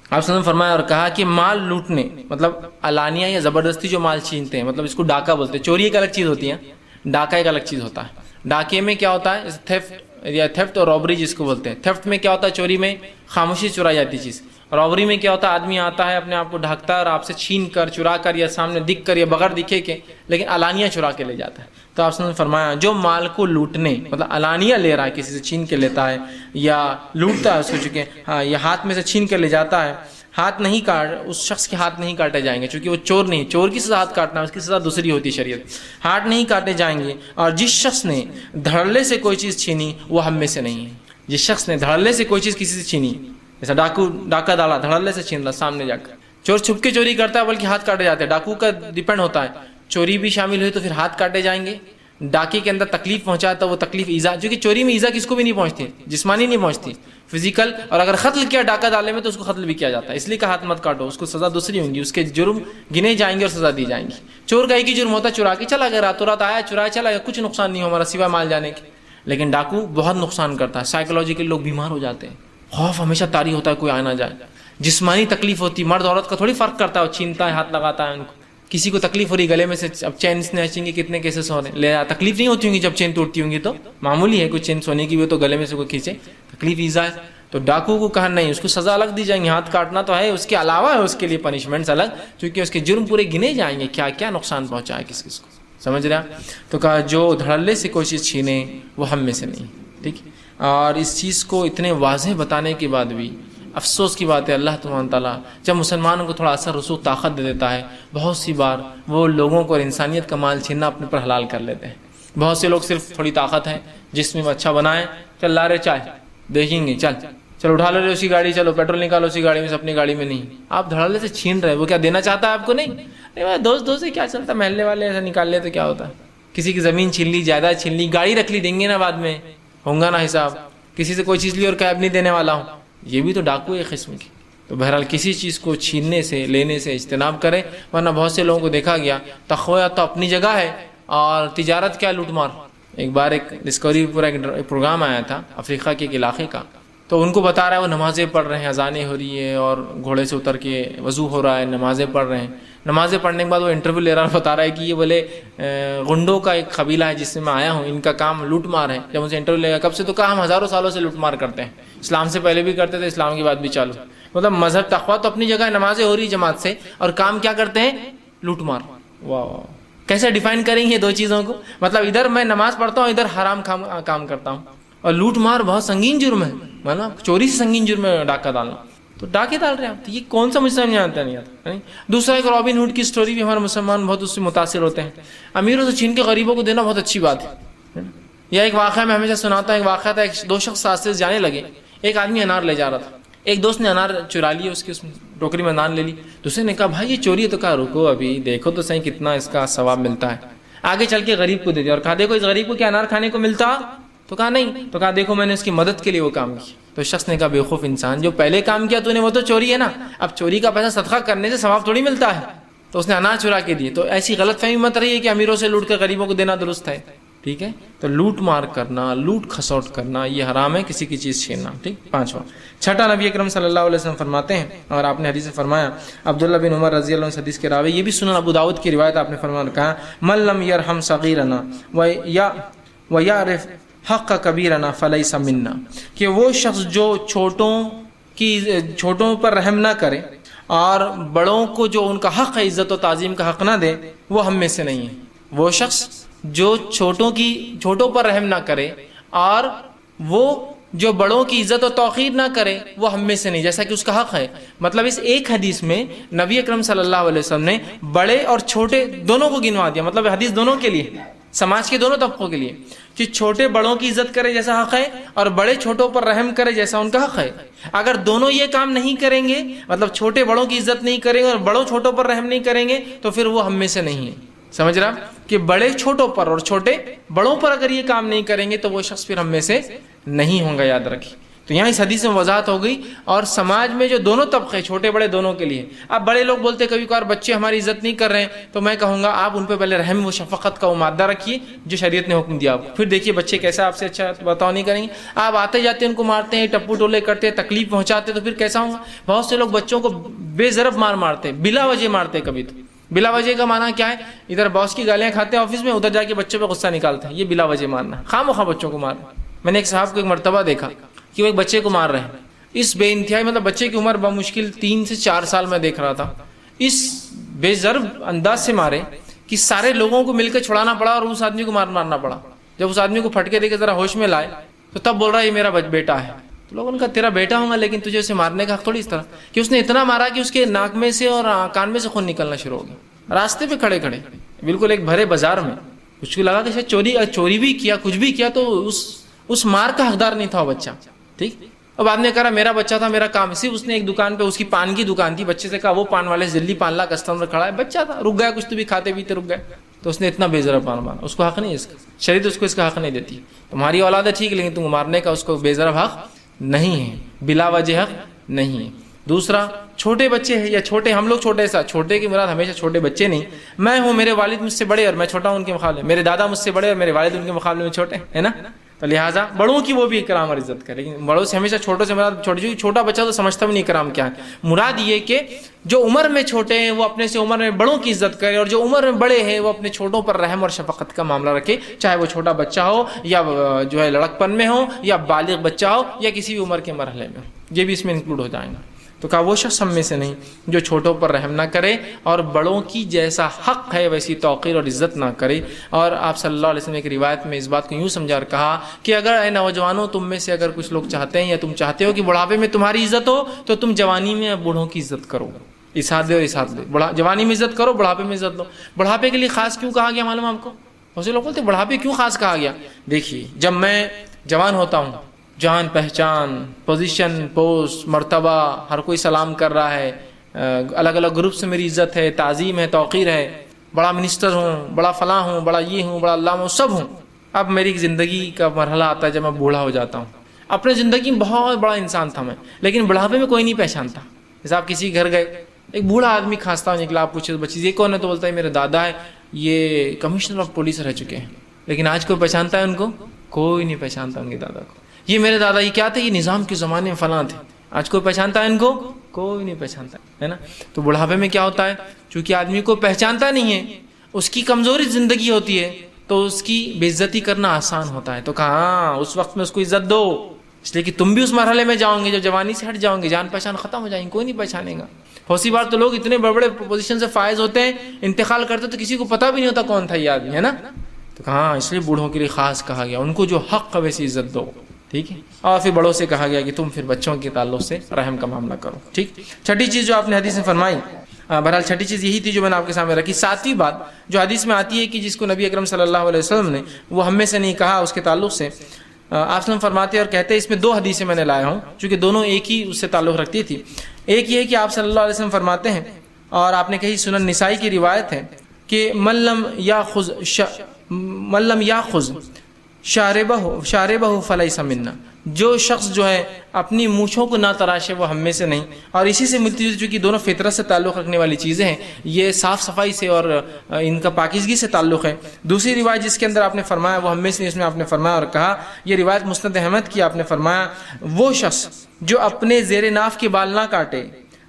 Speaker 1: آپ نے فرمایا اور کہا کہ مال لوٹنے مطلب علانیہ یا زبردستی جو مال چھینتے ہیں، مطلب اس کو ڈاکہ بولتے ہیں، چوری ایک الگ چیز ہوتی ہے، ڈاکہ ایک الگ چیز ہوتا ہے۔ ڈاکے میں کیا ہوتا ہے، تھیفٹ اور رابری جس کو بولتے ہیں۔ تھیفٹ میں کیا ہوتا ہے، چوری میں خاموشی چرائی جاتی چیز۔ رابری میں کیا ہوتا ہے، آدمی آتا ہے اپنے آپ کو ڈھکتا ہے اور آپ سے چھین کر، چرا کر، یا سامنے دکھ کر یا بغیر دکھے کے لیکن علانیہ چرا کے لے جاتا ہے۔ تو آپ نے فرمایا جو مال کو لوٹنے مطلب علانیہ لے رہا ہے، کسی سے چھین کے لیتا ہے یا لوٹتا ہے اس کو، چونکہ ہاں یہ ہاتھ میں سے چھین کر لے جاتا ہے، ہاتھ نہیں کاٹ، اس شخص کے ہاتھ نہیں کاٹے جائیں گے، چونکہ وہ چور نہیں، چور کی سزا ہاتھ کاٹنا ہے، اس کی سزا دوسری ہوتی ہے شریعت، ہاتھ نہیں کاٹے جائیں گے۔ اور جس شخص نے دھڑلے سے کوئی چیز چھینی وہ ہم میں سے نہیں ہے۔ جس شخص نے دھڑلے سے کوئی چیز کسی سے چھینی، جیسا ڈاکہ ڈالا، دھڑلے سے چھین رہا سامنے جا کر، چور چھپ کے چوری کرتا ہے بلکہ ہاتھ کاٹے جاتے ہیں۔ ڈاکو کا ڈیپینڈ ہوتا ہے، چوری بھی شامل ہوئی تو پھر ہاتھ کاٹے جائیں گے، ڈاکے کے اندر تکلیف پہنچا تو وہ تکلیف ایزا، جو کہ چوری میں ایزا کس کو بھی نہیں پہنچتی، جسمانی نہیں پہنچتی، فزیکل، اور اگر قتل کیا ڈاکہ ڈالے میں تو اس کو قتل بھی کیا جاتا ہے، اس لیے کہ ہاتھ مت کاٹو، اس کو سزا دوسری ہوں گی، اس کے جرم گنے جائیں گے اور سزا دی جائیں گی۔ چور کا ایک ہی جرم ہوتا ہے، چرا کے چلا گیا، راتوں رات آیا چرایا چلا گیا، کچھ نقصان نہیں ہو ہمارا سوائے مال جانے کے۔ لیکن ڈاکو بہت نقصان کرتا ہے، سائیکولوجیکلی لوگ بیمار ہو جاتے ہیں، خوف ہمیشہ طاری ہوتا ہے کوئی آ نہ جائے، جسمانی تکلیف ہوتی ہے، مرد عورت کا تھوڑی فرق کرتا ہے، وہ چھینتا ہے، ہاتھ لگاتا ہے ان کو، کسی کو تکلیف ہو رہی گلے میں سے، اب چین سنیچنگ کے کتنے کیسز ہو رہے ہیں، لے تکلیف نہیں ہوتی ہوں گی جب چین ٹوٹتی ہوں گی تو معمولی ہے، کوئی چین سونے کی بھی ہو تو گلے میں سے کوئی کھینچے، تکلیف ایزا ہے۔ تو ڈاکو کو کہا نہیں، اس کو سزا الگ دی جائیں گی، ہاتھ کاٹنا تو ہے، اس کے علاوہ ہے اس کے لیے پنشمنٹس الگ، کیونکہ اس کے جرم پورے گنے جائیں گے، کیا کیا نقصان پہنچا ہے کس کس کو، سمجھ رہا؟ تو کہا جو دھڑلے سے کوئی چیز چھینے وہ ہم میں سے نہیں، ٹھیک۔ اور اس چیز کو اتنے واضح بتانے کے بعد بھی افسوس کی بات ہے، اللہ تبارک تعالیٰ جب مسلمانوں کو تھوڑا اثر رسوخ طاقت دے دیتا ہے، بہت سی بار وہ لوگوں کو اور انسانیت کا مال چھیننا اپنے پر حلال کر لیتے ہیں۔ بہت سے لوگ صرف تھوڑی طاقت ہے، جس میں وہ اچھا بنائیں، چل لا رہے چائے دیکھیں گے، چلو اٹھا لو رہے اسی گاڑی، چلو پیٹرول نکالو اسی گاڑی میں سے، اپنی گاڑی میں نہیں، آپ دھڑلے سے چھین رہے، وہ کیا دینا چاہتا ہے آپ کو؟ نہیں، دوست سے کیا چلتا، محلے والے ایسا نکال لے تو کیا ہوتا ہے، کسی کی زمین چھین لی، جائیداد چھین لی، گاڑی رکھ لی، دیں گے نا بعد میں، ہوں گا نا حساب، کسی سے کوئی چیز لی اور کیب نہیں دینے والا ہوں، یہ بھی تو ڈاکو ایک قسم کی۔ تو بہرحال کسی چیز کو چھیننے سے لینے سے اجتناب کرے، ورنہ بہت سے لوگوں کو دیکھا گیا تقوی تو اپنی جگہ ہے اور تجارت کیا لوٹ مار۔ ایک بار ایک ڈسکوری پر ایک پروگرام آیا تھا افریقہ کے ایک علاقے کا، تو ان کو بتا رہا ہے وہ نمازیں پڑھ رہے ہیں، اذانیں ہو رہی ہے اور گھوڑے سے اتر کے وضو ہو رہا ہے، نمازیں پڑھ رہے ہیں، نمازیں پڑھنے کے بعد وہ انٹرویو لے رہا ہے، بتا رہا ہے کہ یہ بولے غنڈوں کا ایک قبیلہ ہے جس سے میں آیا ہوں، ان کا کام لوٹ مار ہے۔ جب ان سے انٹرویو لے گا کب سے، تو کہا ہم ہزاروں سالوں سے لوٹ مار کرتے ہیں، اسلام سے پہلے بھی کرتے تھے، اسلام کے بعد بھی چالو۔ مطلب مذہب تقویٰ تو اپنی جگہ، نمازیں ہو رہی جماعت سے، اور کام کیا کرتے ہیں، لوٹ مار۔ واہ، کیسے ڈیفائن کریں گے دو چیزوں کو؟ مطلب ادھر میں نماز پڑھتا ہوں، ادھر حرام کام کرتا ہوں، اور لوٹ مار بہت سنگین جرم ہے، مطلب چوری سے سنگین جرم ہے ڈاکہ ڈالنا، تو ڈاکے ڈال رہے ہیں آپ، تو یہ کون سا مجھ سے نہیں آتا۔ دوسرا ایک رابن ہوڈ کی سٹوری بھی ہمارے مسلمان بہت اس سے متاثر ہوتے ہیں، امیروں سے چھین کے غریبوں کو دینا بہت اچھی بات ہے۔ یا ایک واقعہ میں ہمیشہ سناتا ہوں، ایک واقعہ تھا، دو شخص ساتھ سے جانے لگے، ایک آدمی انار لے جا رہا تھا، ایک دوست نے انار چرا لی، اس کی ٹوکری میں انار لے لی، دوسرے نے کہا بھائی یہ چوری ہے، تو کہا رکو ابھی دیکھو تو صحیح کتنا اس کا ثواب ملتا ہے، آگے چل کے غریب کو دے دیا، اور کہا دیکھو اس غریب کو کیا انار کھانے کو ملتا، تو کہا نہیں، تو کہا دیکھو میں نے اس کی مدد کے لیے وہ کام کیا۔ تو شخص نے کہا بیوقوف انسان، جو پہلے کام کیا تو نے وہ تو چوری ہے نا، اب چوری کا پیسہ صدقہ کرنے سے ثواب تھوڑی ملتا ہے، تو اس نے انار چرا کے دیے۔ تو ایسی غلط فہمی مت رہی ہے کہ امیروں سے لوٹ کر غریبوں کو دینا درست ہے، ٹھیک ہے؟ تو لوٹ مار کرنا، لوٹ کھسوٹ کرنا یہ حرام ہے، کسی کی چیز چھیننا، ٹھیک۔ پانچواں، چھٹا، نبی اکرم صلی اللہ علیہ وسلم فرماتے ہیں، اور آپ نے حدیث سے فرمایا، عبداللہ بن عمر رضی اللہ عنہ حدیث کے راوی، یہ بھی سنن ابو داؤد کی روایت، آپ نے فرمایا کہا من لم یرحم صغیرنا ویعرف حق کبیرنا فلیس منا، کہ وہ شخص جو چھوٹوں پر رحم نہ کرے اور بڑوں کو جو ان کا حق ہے، عزت و تعظیم کا حق نہ دے، وہ ہم میں سے نہیں ہے۔ وہ شخص جو چھوٹوں پر رحم نہ کرے اور وہ جو بڑوں کی عزت و توقیر نہ کرے، وہ ہم میں سے نہیں، جیسا کہ اس کا حق ہے۔ مطلب اس ایک حدیث میں نبی اکرم صلی اللہ علیہ وسلم نے بڑے اور چھوٹے دونوں کو گنوا دیا، مطلب حدیث دونوں کے لیے، سماج کے دونوں طبقوں کے لیے، کہ چھوٹے بڑوں کی عزت کرے جیسا حق ہے، اور بڑے چھوٹوں پر رحم کرے جیسا ان کا حق ہے۔ اگر دونوں یہ کام نہیں کریں گے، مطلب چھوٹے بڑوں کی عزت نہیں کریں گے اور بڑوں چھوٹوں پر رحم نہیں کریں گے، تو پھر وہ ہم میں سے نہیں ہے۔ سمجھ رہا کہ بڑے چھوٹوں پر اور چھوٹے بڑوں پر اگر یہ کام نہیں کریں گے تو وہ شخص پھر ہم میں سے نہیں ہوں گا، یاد رکھیں۔ تو یہاں اس حدیث میں وضاحت ہو گئی. اور سماج میں جو دونوں طبقے چھوٹے بڑے دونوں کے لیے. اب بڑے لوگ بولتے کبھی کبھار بچے ہماری عزت نہیں کر رہے ہیں, تو میں کہوں گا آپ ان پہ پہلے رحم و شفقت کا وہ مادہ رکھیے جو شریعت نے حکم دیا آپ کو. پھر دیکھیے بچے کیسا آپ سے اچھا بتاؤ نہیں کریں گے. آپ آتے جاتے ان کو مارتے ہیں, ٹپو ٹولے کرتے ہیں, تکلیف پہنچاتے, تو پھر کیسا ہوگا. بہت سے لوگ بچوں کو بے ضرب مارتے ہیں, بلا وجہ مارتے ہیں. کبھی تو بلا وجہ کا معنی کیا ہے, ادھر باس کی گالیاں کھاتے ہیں آفس میں, ادھر جا کے بچوں پہ غصہ نکالتے ہیں. یہ بلا وجہ مارنا, خواہ مخواہ بچوں کو مارنا. میں نے ایک صاحب کو ایک مرتبہ دیکھا کہ وہ ایک بچے کو مار رہے ہیں, اس بے انتہائی مطلب بچے کی عمر بمشکل 3 سے 4 سال میں دیکھ رہا تھا, اس بے ضرب انداز سے مارے کہ سارے لوگوں کو مل کے چھڑانا پڑا اور اس آدمی کو مارنا پڑا. جب اس آدمی کو پھٹکے دے کے ذرا ہوش میں لائے تو تب بول رہا ہے یہ میرا بیٹا ہے. تو لوگوں نے کہا تیرا بیٹا ہوں گا لیکن تجھے اسے مارنے کا حق تھوڑی. اس طرح کہ اس نے اتنا مارا کہ اس کے ناک میں سے اور کان میں سے خون نکلنا شروع ہو گیا, راستے پہ کھڑے بالکل ایک بھرے بازار میں. کچھ کو لگا کہ شاید چوری بھی کیا, کچھ بھی کیا, تو اس مار کا حقدار نہیں تھا وہ بچہ. ٹھیک. اب آپ نے کہا میرا بچہ تھا, میرا کام. صرف اس نے ایک دکان پہ, اس کی پان کی دکان تھی, بچے سے کہا وہ پان والے سے جلدی پان لا, کسٹمر کھڑا ہے, بچہ تھا, رک گیا, کچھ تو بھی کھاتے پیتے رک گئے. تو اس نے اتنا بے ضرب پان مارا. اس کو حق نہیں ہے, اس کا شریعت اس کو اس کا حق نہیں دیتی. تمہاری اولاد ہے ٹھیک, لیکن تم مارنے کا اس کو بے ضرب حق نہیں ہے, بلا وجہ حق نہیں ہے. دوسرا, چھوٹے بچے ہیں یا چھوٹے, ہم لوگ چھوٹے سا, چھوٹے کی مراد ہمیشہ چھوٹے بچے نہیں. میں ہوں, میرے والد مجھ سے بڑے اور میں چھوٹا ہوں ان کے مقابلے, میرے دادا مجھ سے بڑے اور میرے والد ان کے مقابلے میں چھوٹے, ہے نا. تو لہٰذا بڑوں کی وہ بھی اکرام اور عزت کرے. لیکن بڑوں سے ہمیشہ چھوٹوں سے مراد چھوٹا بچہ تو سمجھتا بھی نہیں اکرام کیا ہے. مراد یہ کہ جو عمر میں چھوٹے ہیں وہ اپنے سے عمر میں بڑوں کی عزت کرے, اور جو عمر میں بڑے ہیں وہ اپنے چھوٹوں پر رحم اور شفقت کا معاملہ رکھے, چاہے وہ چھوٹا بچہ ہو یا جو ہے لڑکپن میں ہو یا بالغ بچہ ہو یا کسی بھی عمر کے مرحلے میں ہو. یہ بھی اس میں انکلوڈ ہو جائیں گا. تو کہا وہ شخص ہم میں سے نہیں جو چھوٹوں پر رحم نہ کرے اور بڑوں کی جیسا حق ہے ویسی توقیر اور عزت نہ کرے. اور آپ صلی اللہ علیہ وسلم نے ایک روایت میں اس بات کو یوں سمجھا اور کہا کہ اگر اے نوجوانوں تم میں سے اگر کچھ لوگ چاہتے ہیں یا تم چاہتے ہو کہ بڑھاپے میں تمہاری عزت ہو تو تم جوانی میں بوڑھوں کی عزت کرو, اسات دے اور اسات دے. جوانی میں عزت کرو, بڑھاپے میں عزت دو. بڑھاپے کے لیے خاص کیوں کہا گیا معلوم آپ کو؟ بہت سے لوگ بولتے بڑھاپے کیوں خاص کہا گیا. دیکھیے جب میں جوان ہوتا ہوں, جان پہچان, پوزیشن, پوسٹ, مرتبہ, ہر کوئی سلام کر رہا ہے, الگ الگ گروپ سے میری عزت ہے, تعظیم ہے, توقیر ہے, بڑا منسٹر ہوں, بڑا فلاں ہوں, بڑا یہ ہوں, بڑا علامہ ہوں, سب ہوں. اب میری زندگی کا مرحلہ آتا ہے جب میں بوڑھا ہو جاتا ہوں. اپنے زندگی میں بہت بڑا انسان تھا میں, لیکن بڑھاپے میں کوئی نہیں پہچانتا. جیسے آپ کسی گھر گئے, ایک بوڑھا آدمی کھانستا ہو نکلا, آپ پوچھے بچی یہ کون ہے, تو بولتا ہے میرے دادا ہے, یہ کمشنر آف پولیس رہ چکے ہیں. لیکن آج کوئی پہچانتا ہے ان کو؟ کوئی نہیں پہچانتا ان کے دادا کو. یہ میرے دادا یہ کیا تھے, یہ نظام کے زمانے میں فلاں تھے. آج کوئی پہچانتا ہے ان کو؟ کوئی نہیں پہچانتا ہے نا. تو بڑھاپے میں کیا ہوتا ہے, چونکہ آدمی کو پہچانتا نہیں ہے, اس کی کمزوری زندگی ہوتی ہے, تو اس کی بے عزتی کرنا آسان ہوتا ہے. تو کہا ہاں اس وقت میں اس کو عزت دو, اس لیے کہ تم بھی اس مرحلے میں جاؤ گے جب جوانی سے ہٹ جاؤ گے, جان پہچان ختم ہو جائیں گے, کوئی نہیں پہچانے گا. بہت سی بار تو لوگ اتنے بڑے بڑے پوزیشن سے فائز ہوتے ہیں, انتقال کرتے تو کسی کو پتہ بھی نہیں ہوتا کون تھا یہ آدمی, ہے نا. تو کہا اس لیے بوڑھوں کے لیے خاص کہا گیا, ان کو جو حق ہے ویسی عزت دو. ٹھیک ہے. اور پھر بڑوں سے کہا گیا کہ تم پھر بچوں کے تعلق سے رحم کا معاملہ کرو. ٹھیک. چھٹی چیز جو آپ نے حدیث میں فرمائی, بہرحال چھٹی چیز یہی تھی جو میں نے آپ کے سامنے رکھی. ساتویں بات جو حدیث میں آتی ہے کہ جس کو نبی اکرم صلی اللہ علیہ وسلم نے وہ ہم میں سے نہیں کہا, اس کے تعلق سے آپ وسلم فرماتے اور کہتے ہیں, اس میں 2 حدیثیں میں نے لایا ہوں چونکہ دونوں ایک ہی اس سے تعلق رکھتی تھی. ایک یہ ہے کہ آپ صلی اللہ علیہ وسلم فرماتے ہیں, اور آپ نے کہی سنن نسائی کی روایت ہے کہ من لم یاخذ شاربہ فلیس منا, جو شخص جو ہے اپنی مونچھوں کو نہ تراشے وہ ہم میں سے نہیں. اور اسی سے ملتی جلتی چونکہ دونوں فطرت سے تعلق رکھنے والی چیزیں ہیں, یہ صاف صفائی سے اور ان کا پاکیزگی سے تعلق ہے. دوسری روایت جس کے اندر آپ نے فرمایا وہ ہم میں سے, اس میں آپ نے فرمایا اور کہا, یہ روایت مسند احمد کی, آپ نے فرمایا وہ شخص جو اپنے زیر ناف کے بال نہ کاٹے,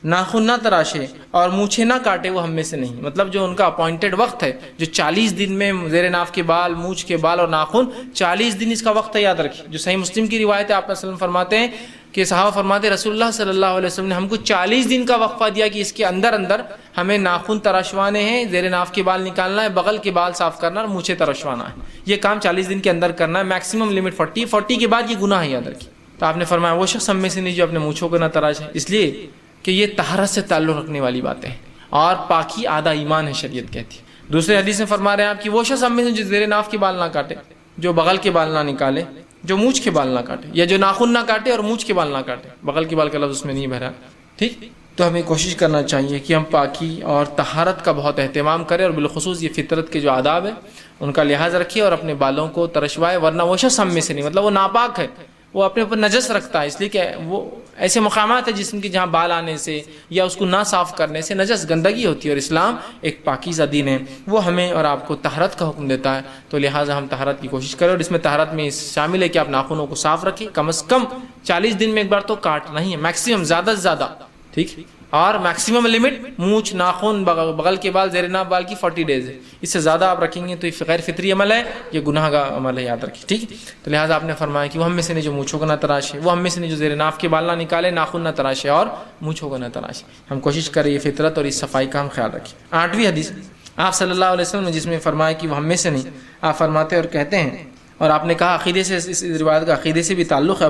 Speaker 1: ناخن نہ تراشے اور مونچھیں نہ کاٹے وہ ہم میں سے نہیں. مطلب جو ان کا اپوائنٹڈ وقت ہے, جو 40 دن میں زیر ناف کے بال, مونچھ کے بال اور ناخن 40 دن اس کا وقت ہے, یاد رکھیے. جو صحیح مسلم کی روایت ہے, آپ صلی اللہ علیہ وسلم فرماتے ہیں کہ صحابہ فرماتے رسول اللہ صلی اللہ علیہ وسلم نے ہم کو 40 دن کا وقفہ دیا کہ اس کے اندر ہمیں ناخن تراشوانے ہیں, زیر ناف کے بال نکالنا ہے, بغل کے بال صاف کرنا اور مونچھیں تراشوانا ہے. یہ کام 40 دن کے اندر کرنا ہے, میکسیمم لمٹ 40 کے بعد یہ گناہ ہے, یاد رکھیے. تو آپ نے فرمایا وہ شخص ہم میں سے نہیں جو اپنے مونچھوں کو نہ تراشے, اس لیے کہ یہ طہارت سے تعلق رکھنے والی باتیں ہیں, اور پاکی آدھا ایمان ہے شریعت کہتی ہے. دوسرے حدیث میں فرما رہے ہیں آپ کہ وہ شخص ہم میں سے جو زیر ناف کے بال نہ کاٹے, جو بغل کے بال نہ نکالے, جو مونچھ کے بال نہ کاٹے, یا جو ناخن نہ کاٹے اور مونچھ کے بال نہ کاٹے, بغل کے بال کا لفظ اس میں نہیں بھرا. ٹھیک. تو ہمیں کوشش کرنا چاہیے کہ ہم پاکی اور طہارت کا بہت اہتمام کریں, اور بالخصوص یہ فطرت کے جو آداب ہیں ان کا لحاظ رکھیے اور اپنے بالوں کو ترشوائے, ورنہ وہ شخص ہم میں سے نہیں, مطلب وہ ناپاک ہے, وہ اپنے اوپر نجس رکھتا ہے، اس لیے کہ وہ ایسے مقامات ہیں جسم کے جہاں بال آنے سے یا اس کو نہ صاف کرنے سے نجس گندگی ہوتی ہے، اور اسلام ایک پاکیزہ دین ہے، وہ ہمیں اور آپ کو طہارت کا حکم دیتا ہے، تو لہٰذا ہم طہارت کی کوشش کریں، اور اس میں طہارت میں شامل ہے کہ آپ ناخنوں کو صاف رکھیں، کم از کم 40 دن میں ایک بار تو کاٹنا ہی ہے، میکسیمم زیادہ سے زیادہ، ٹھیک، اور میکسیمم لمٹ مونچھ ناخن بغل کے بال زیر ناف بال کی 40 ڈیز ہے، اس سے زیادہ آپ رکھیں گے تو یہ غیر فطری عمل ہے، یہ گناہ کا عمل ہے، یاد رکھیں، ٹھیک ہے۔ تو لہٰذا آپ نے فرمایا کہ وہ ہم میں سے نہیں جو مونچھوں کو نہ تراشے، وہ ہم میں سے نہیں جو زیر ناف کے بال نہ نکالے، ناخن نہ تراشے اور مونچھوں کو نہ تراشے، ہم کوشش کریں یہ فطرت اور اس صفائی کا ہم خیال رکھیں۔ 8ویں حدیث آپ صلی اللہ علیہ وسلم نے جس میں فرمایا کہ وہ ہم میں سے نہیں، آپ فرماتے اور کہتے ہیں، اور آپ نے کہا عقیدے سے، اس روایت کا عقیدے سے بھی تعلق ہے،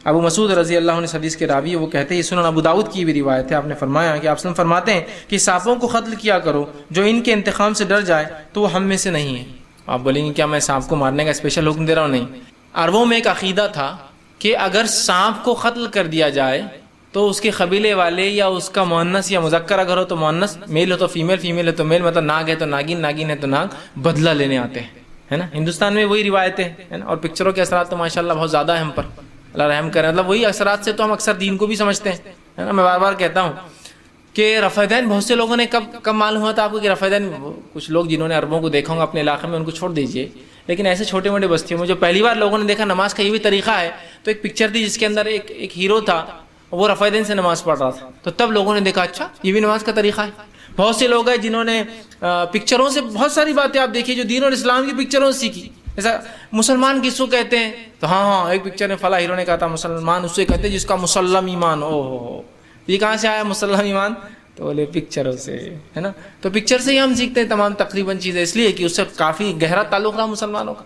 Speaker 1: ابو مسعود رضی اللہ عنہ حدیث کے راوی، وہ کہتے ہیں، یہ سنن ابو داؤد کی بھی روایت ہے، آپ نے فرمایا کہ آپ وسلم فرماتے ہیں کہ سانپوں کو قتل کیا کرو، جو ان کے انتقام سے ڈر جائے تو وہ ہم میں سے نہیں ہے۔ آپ بولیں گے کیا میں سانپ کو مارنے کا اسپیشل حکم دے رہا ہوں؟ نہیں، عربوں میں ایک عقیدہ تھا کہ اگر سانپ کو قتل کر دیا جائے تو اس کے قبیلے والے یا اس کا مؤنث یا مذکر اگر ہو تو مؤنث، میل ہو تو فیمیل، فیمیل ہے تو میل، مطلب ناگ ہے تو ناگین، ناگین ہے تو ناگ، بدلہ لینے آتے ہیں، ہے نا۔ ہندوستان میں وہی روایتیں ہیں نا، اور پکچروں کے اثرات تو ماشاءاللہ بہت زیادہ ہیں ہم پر، اللہ رحم کریں، مطلب وہی اثرات سے تو ہم اکثر دین کو بھی سمجھتے ہیں، ہے نا۔ میں بار بار کہتا ہوں کہ رفع دین بہت سے لوگوں نے کب معلوم ہوا تھا آپ کو کہ رفع دین، کچھ لوگ جنہوں نے عربوں کو دیکھا ہوگا اپنے علاقے میں ان کو چھوڑ دیجئے، لیکن ایسے چھوٹے موٹے بستیوں میں جو پہلی بار لوگوں نے دیکھا نماز کا یہ بھی طریقہ ہے، تو ایک پکچر تھی جس کے اندر ایک ہیرو تھا، وہ رفع دین سے نماز پڑھ رہا تھا، تو تب لوگوں نے دیکھا اچھا یہ بھی نماز کا طریقہ ہے۔ بہت سے لوگ ہیں جنہوں نے پکچروں سے بہت ساری باتیں آپ دیکھیے جو دین اور اسلام کی پکچروں سے سیکھی، ایسا مسلمان کس کو کہتے ہیں تو ہاں ایک پکچر میں فلاں ہیرو نے کہا تھا مسلمان اسے کہتے ہیں جس کا مسلم ایمان، او ہو یہ کہاں سے آیا مسلم ایمان؟ تو بولے پکچروں سے، ہے نا۔ تو پکچر سے ہی ہم سیکھتے ہیں تمام تقریباً چیزیں، اس لیے کہ اس سے کافی گہرا تعلق رہا مسلمانوں کا،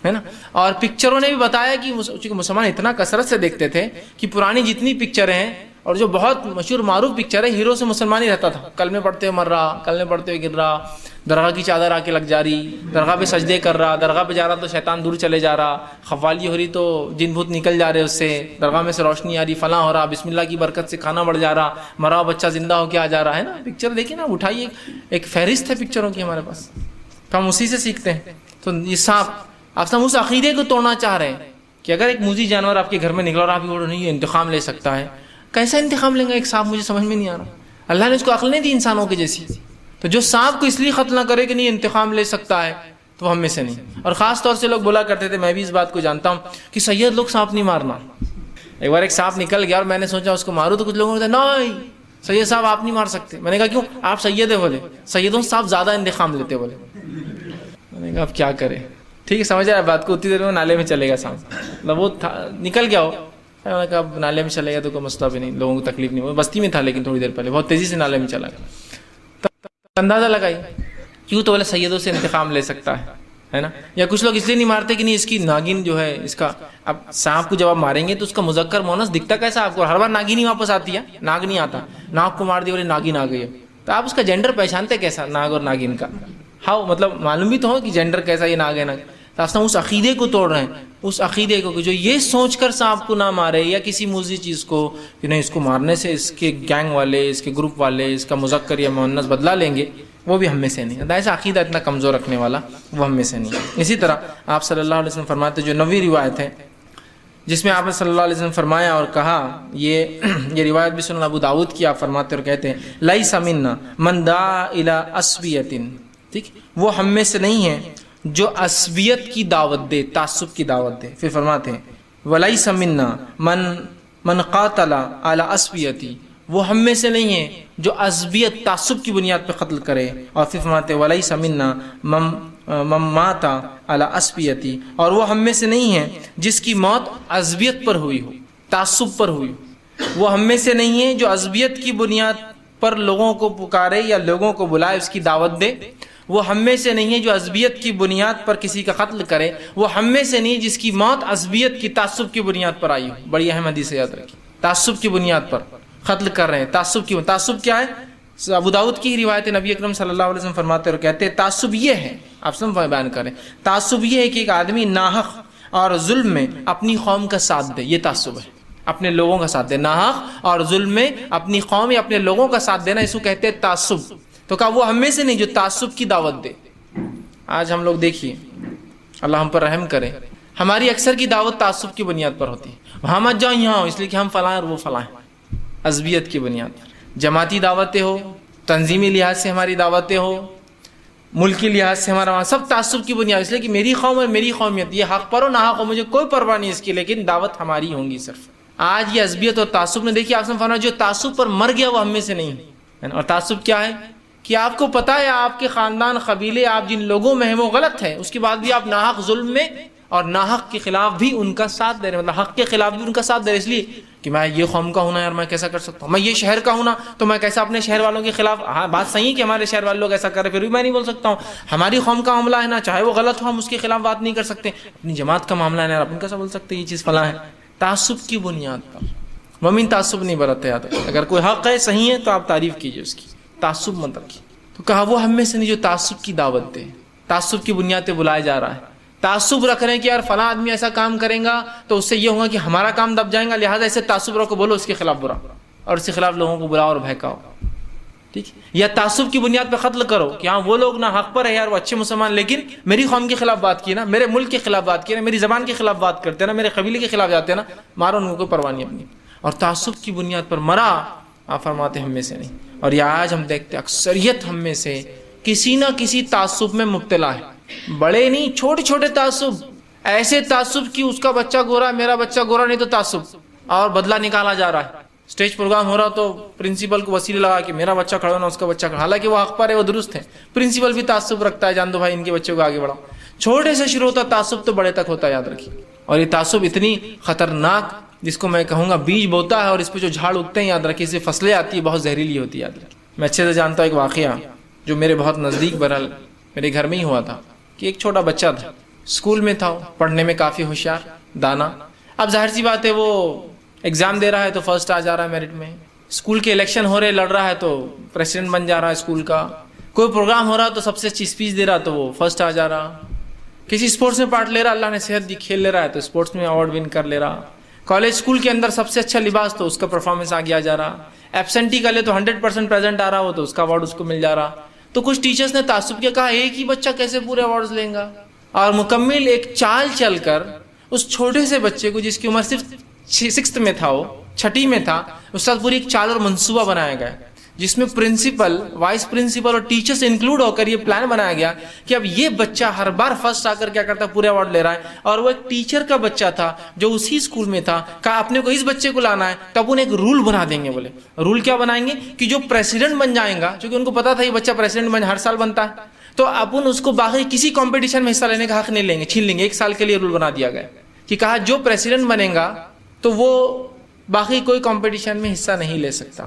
Speaker 1: ہے نا۔ اور پکچروں نے بھی بتایا کہ چونکہ مسلمان اتنا کثرت سے دیکھتے تھے کہ پرانی جتنی پکچریں ہیں اور جو بہت مشہور معروف پکچر ہے، ہیرو سے مسلمان ہی رہتا تھا، کلمے پڑھتے ہوئے مر رہا، کلمے پڑھتے ہوئے گر رہا، درگاہ کی چادر آ کے لگ جا رہی، درگاہ پہ سجدے کر رہا، درگاہ پہ جا رہا تو شیطان دور چلے جا رہا، قوالی ہو رہی تو جن بھوت نکل جا رہے اس سے، درگاہ میں سے روشنی آ رہی، فلاں ہو رہا، بسم اللہ کی برکت سے کھانا بڑھ جا رہا، مرا بچہ زندہ ہو کے آ جا رہا، ہے نا۔ پکچر دیکھیں نا، اٹھائیے، ایک فہرست ہے پکچروں کی ہمارے پاس، تو ہم اسی سے سیکھتے ہیں۔ تو یہ سانپ، آپ اس عقیدے کو توڑنا چاہ رہے ہیں کہ اگر ایک موذی جانور آپ کے گھر میں نکلا اور آپ یہ نہیں انتقام لے سکتا ہے، کیسا انتقام لیں گا ایک سانپ؟ مجھے سمجھ میں نہیں آ رہا۔ اللہ نے اس کو عقل نہیں دی انسانوں کے جیسی، تو جو سانپ کو اس لیے قتل نہ کرے کہ نہیں انتقام لے سکتا ہے تو وہ ہم میں سے نہیں۔ اور خاص طور سے لوگ بولا کرتے تھے، میں بھی اس بات کو جانتا ہوں کہ سید لوگ سانپ نہیں مارنا۔ ایک بار ایک سانپ نکل گیا اور میں نے سوچا اس کو ماروں، تو کچھ لوگوں نے کہا نہیں سید صاحب آپ نہیں مار سکتے۔ میں نے کہا کیوں؟ آپ سید ہے، بولے سیدوں سے صاحب زیادہ انتقام لیتے، بولے۔ میں نے کہا اب کیا کریں، ٹھیک ہے سمجھ آیا بات کو، اتنی دیر میں نالے میں چلے گا سانپ، مطلب وہ نکل گیا ہو، میں نے کہا اب نالے میں چلے گا تو کوئی مسئلہ بھی نہیں، لوگوں کو تکلیف نہیں، وہ بستی میں تھا لیکن تھوڑی دیر پہلے بہت تیزی سے نالے میں چلا گیا۔ اندازہ لگائی کیوں؟ تو بولے سیدوں سے انتقام لے سکتا ہے نا۔ یا کچھ لوگ اس لیے نہیں مارتے کہ نہیں اس کی ناگن جو ہے، اس کا، اب سانپ کو جب آپ ماریں گے تو اس کا مذکر مؤنث دکھتا کیسا آپ کو؟ ہر بار ناگن ہی واپس آتی ہے، ناگ نہیں آتا۔ ناگ کو مار دیا بولے ناگن آ گئی ہے، تو آپ اس کا جینڈر پہچانتے کیسا ناگ اور ناگن کا؟ ہاؤ، مطلب معلوم بھی تو ہو کہ جینڈر کیسا، یہ ناگ ہے ناگ۔ تو آپ اس عقیدے کو توڑ رہے ہیں، اس عقیدے کو جو یہ سوچ کر سانپ کو نہ مارے یا کسی موذی چیز کو کہ نہیں اس کو مارنے سے اس کے گینگ والے، اس کے گروپ والے اس کا مذکر یا مؤنث بدلا لیں گے، وہ بھی ہم میں سے نہیں۔ ایسا عقیدہ اتنا کمزور رکھنے والا وہ ہم میں سے نہیں۔ اسی طرح آپ صلی اللہ علیہ وسلم فرماتے، جو 9ویں روایت ہے جس میں آپ نے صلی اللہ علیہ وسلم فرمایا اور کہا، یہ روایت بھی سنن ابو داؤد کی، آپ فرماتے اور کہتے ہیں لیس منا من دعا الی عصبیۃ، ٹھیک، وہ ہم میں سے نہیں ہے جو عصبیت کی دعوت دے، تعصب کی دعوت دے۔ پھر فرماتے ہیں ولیس منا من قاتل علی عصبیتی، وہ ہم میں سے نہیں ہے جو عصبیت تعصب کی بنیاد پہ قتل کرے۔ اور پھر فرماتے ہیں ولیس منا من مات علی عصبیتی، اور وہ ہم میں سے نہیں ہے جس کی موت عصبیت پر ہوئی ہو، تعصب پر ہوئی ہو۔ وہ ہم میں سے نہیں ہے جو عصبیت کی بنیاد پر لوگوں کو پکارے یا لوگوں کو بلائے، اس کی دعوت دے۔ وہ ہم میں سے نہیں ہے جو عصبیت کی بنیاد پر کسی کا قتل کرے۔ وہ ہم میں سے نہیں جس کی موت عصبیت کی تعصب کی بنیاد پر آئی ہو۔ بڑی اہم حدیث یاد رکھیے، تعصب کی بنیاد پر قتل کر رہے ہیں۔ تعصب کیا ہے؟ ابو داؤد کی روایت، نبی اکرم صلی اللہ علیہ وسلم فرماتے اور کہتے ہیں تعصب یہ ہے، آپ سب بیان کریں، تعصب یہ ہے کہ ایک آدمی ناحق اور ظلم میں اپنی قوم کا ساتھ دے، یہ تعصب ہے، اپنے لوگوں کا ساتھ دے۔ ناحق اور ظلم میں اپنی قوم یا اپنے لوگوں کا ساتھ دینا، اس کو کہتے ہیں تعصب۔ تو کہا وہ ہم میں سے نہیں جو تعصب کی دعوت دے۔ آج ہم لوگ دیکھیے، اللہ ہم پر رحم کرے، ہماری اکثر کی دعوت تعصب کی بنیاد پر ہوتی ہے، وہاں مت جاؤ یہاں ہو، اس لیے کہ ہم فلاں اور وہ فلاں ہیں، عصبیت کی بنیاد پر۔ جماعتی دعوتیں ہو، تنظیمی لحاظ سے ہماری دعوتیں ہو، ملکی لحاظ سے ہمارا وہاں، سب تعصب کی بنیاد، اس لیے کہ میری قوم اور میری قومیت، یہ حق پر ہو نہ حق ہو مجھے کوئی پرواہ نہیں اس کی، لیکن دعوت ہماری ہوں گی صرف۔ آج یہ عصبیت اور تعصب نے دیکھیے، آپ نے فرمایا جو تعصب پر مر گیا وہ ہم میں سے نہیں ہے۔ اور تعصب کیا ہے کہ آپ کو پتا ہے آپ کے خاندان، قبیلے، آپ جن لوگوں میں ہیں وہ غلط ہے، اس کے بعد بھی آپ ناحق ظلم میں اور ناحق کے خلاف بھی ان کا ساتھ دے رہے ہیں، مطلب حق کے خلاف بھی ان کا ساتھ دے رہے، اس لیے کہ میں یہ قوم کا ہوں نا یار، میں کیسا کر سکتا ہوں، میں یہ شہر کا ہوں نا تو میں کیسا اپنے شہر والوں کے خلاف، ہاں بات صحیح ہے کہ ہمارے شہر والے لوگ ایسا کر رہے پھر بھی میں نہیں بول سکتا ہوں، ہماری قوم کا معاملہ ہے نا، چاہے وہ غلط ہو ہم اس کے خلاف بات نہیں کر سکتے، اپنی جماعت کا معاملہ ہے نا اپن کیسا بول سکتے یہ چیز فلاں ہے۔ تعصب کی بنیاد پر مومن تعصب نہیں برتتے آتے، اگر کوئی حق ہے صحیح ہے تو آپ تعریف کیجئے اس کی، تعصب مت رکھیے۔ تو کہا وہ ہم میں سے نہیں جو تعصب کی دعوت دے، تعصب کی بنیاد پہ بلایا جا رہا ہے، تعصب رکھ رہے ہیں کہ یار فلاں آدمی ایسا کام کرے گا تو اس سے یہ ہوگا کہ ہمارا کام دب جائے گا، لہٰذا ایسے تعصب رکھو، بولو اس کے خلاف برا اور اس کے خلاف لوگوں کو بلاؤ اور بہکاؤ، ٹھیک ہے؟ یا تعصب کی بنیاد پہ قتل کرو کہ ہاں وہ لوگ نہ حق پر ہے یار، وہ اچھے مسلمان لیکن میری قوم کے خلاف بات کی نا، میرے ملک کے خلاف بات کی نا، میری زبان کے خلاف بات کرتے ہیں نا، میرے قبیلے کے خلاف جاتے ہیں نا، مارو ان کو کوئی پرواہ نہیں اپنی، اور تعصب کی بنیاد پر مرا، آپ فرماتے ہم میں سے نہیں۔ اور یہ آج ہم دیکھتے اکثریت ہم میں سے کسی نہ کسی تعصب میں مبتلا ہے، بڑے نہیں چھوٹے چھوٹے تعصب، ایسے تعصب کہ اس کا بچہ گورا میرا بچہ گورا نہیں تو تعصب، اور بدلہ نکالا جا رہا ہے، اسٹیج پروگرام ہو رہا تو پرنسپل کو وسیلے لگا کہ میرا بچہ کھڑا ہونا اس کا بچہ کھڑا، حالانکہ وہ حق پر ہے، وہ درست ہے، پرنسپل بھی تعصب رکھتا ہے، جان دو بھائی ان کے بچوں کو آگے بڑھاؤ، چھوٹے سے شروع ہوتا تعصب تو بڑے تک ہوتا ہے، یاد رکھیے۔ اور یہ تعصب اتنی خطرناک، جس کو میں کہوں گا بیج بوتا ہے اور اس پہ جو جھاڑ اگتے ہیں، یاد رکھیے اس سے فصلیں آتی ہے، بہت زہریلی ہوتی ہے، یاد رکھیے۔ میں اچھے سے جانتا ہوں ایک واقعہ جو میرے بہت نزدیک برحال میرے گھر میں ہی ہوا تھا، کہ ایک چھوٹا بچہ تھا، اسکول میں تھا، پڑھنے میں کافی ہوشیار دانا، اب ظاہر سی بات ہے وہ ایگزام دے رہا ہے تو فرسٹ آ جا رہا ہے میرٹ میں، اسکول کے الیکشن ہو رہے لڑ رہا ہے تو پریسیڈنٹ بن جا رہا ہے اسکول کا، کوئی پروگرام ہو رہا تو سب سے اچھی اسپیچ دے رہا تو وہ فرسٹ آ جا رہا، کسی اسپورٹس میں پارٹ لے رہا، اللہ نے صحت دی کھیل لے رہا ہے تو اسپورٹس میں ایوارڈ ون کر لے رہا، کالج اسکول کے اندر سب سے اچھا لباس تو اس کا پرفارمنس آ گیا جا رہا، ایبسینٹی کا لے تو 100% پریزنٹ آ رہا ہو تو اس کا ایوارڈ اس کو مل جا رہا۔ تو کچھ ٹیچرز نے تعصب کیا، کہا ایک ہی بچہ کیسے پورے ایوارڈز لیں گا، اور مکمل ایک چال چل کر اس چھوٹے سے بچے کو جس کی عمر صرف 6th میں تھا، وہ 6ٹھی میں تھا، اس کے ساتھ پوری ایک چال اور منصوبہ بنایا گیا جس میں پرنسپل، وائس پرنسپل اور ٹیچرز انکلوڈ ہو کر یہ پلان بنایا گیا کہ اب یہ بچہ ہر بار فرسٹ آ کر کیا کرتا ہے، پورے ایوارڈ لے رہا ہے، اور وہ ایک ٹیچر کا بچہ تھا جو اسی اسکول میں تھا، کہا اپنے کو اس بچے کو لانا ہے، تب انہیں ایک رول بنا دیں گے، بولے رول کیا بنائیں گے کہ جو پریسیڈنٹ بن جائیں گا، کیونکہ ان کو پتا تھا یہ بچہ پریسیڈنٹ ہر سال بنتا ہے، تو اپن اس کو باقی کسی کمپٹیشن میں حصہ لینے کا حق نہیں لیں گے، چھین لیں گے، 1 سال کے لیے رول بنا دیا گیا کہ کہا جو پریسیڈنٹ بنے گا تو وہ باقی کوئی کمپٹیشن میں حصہ نہیں لے سکتا،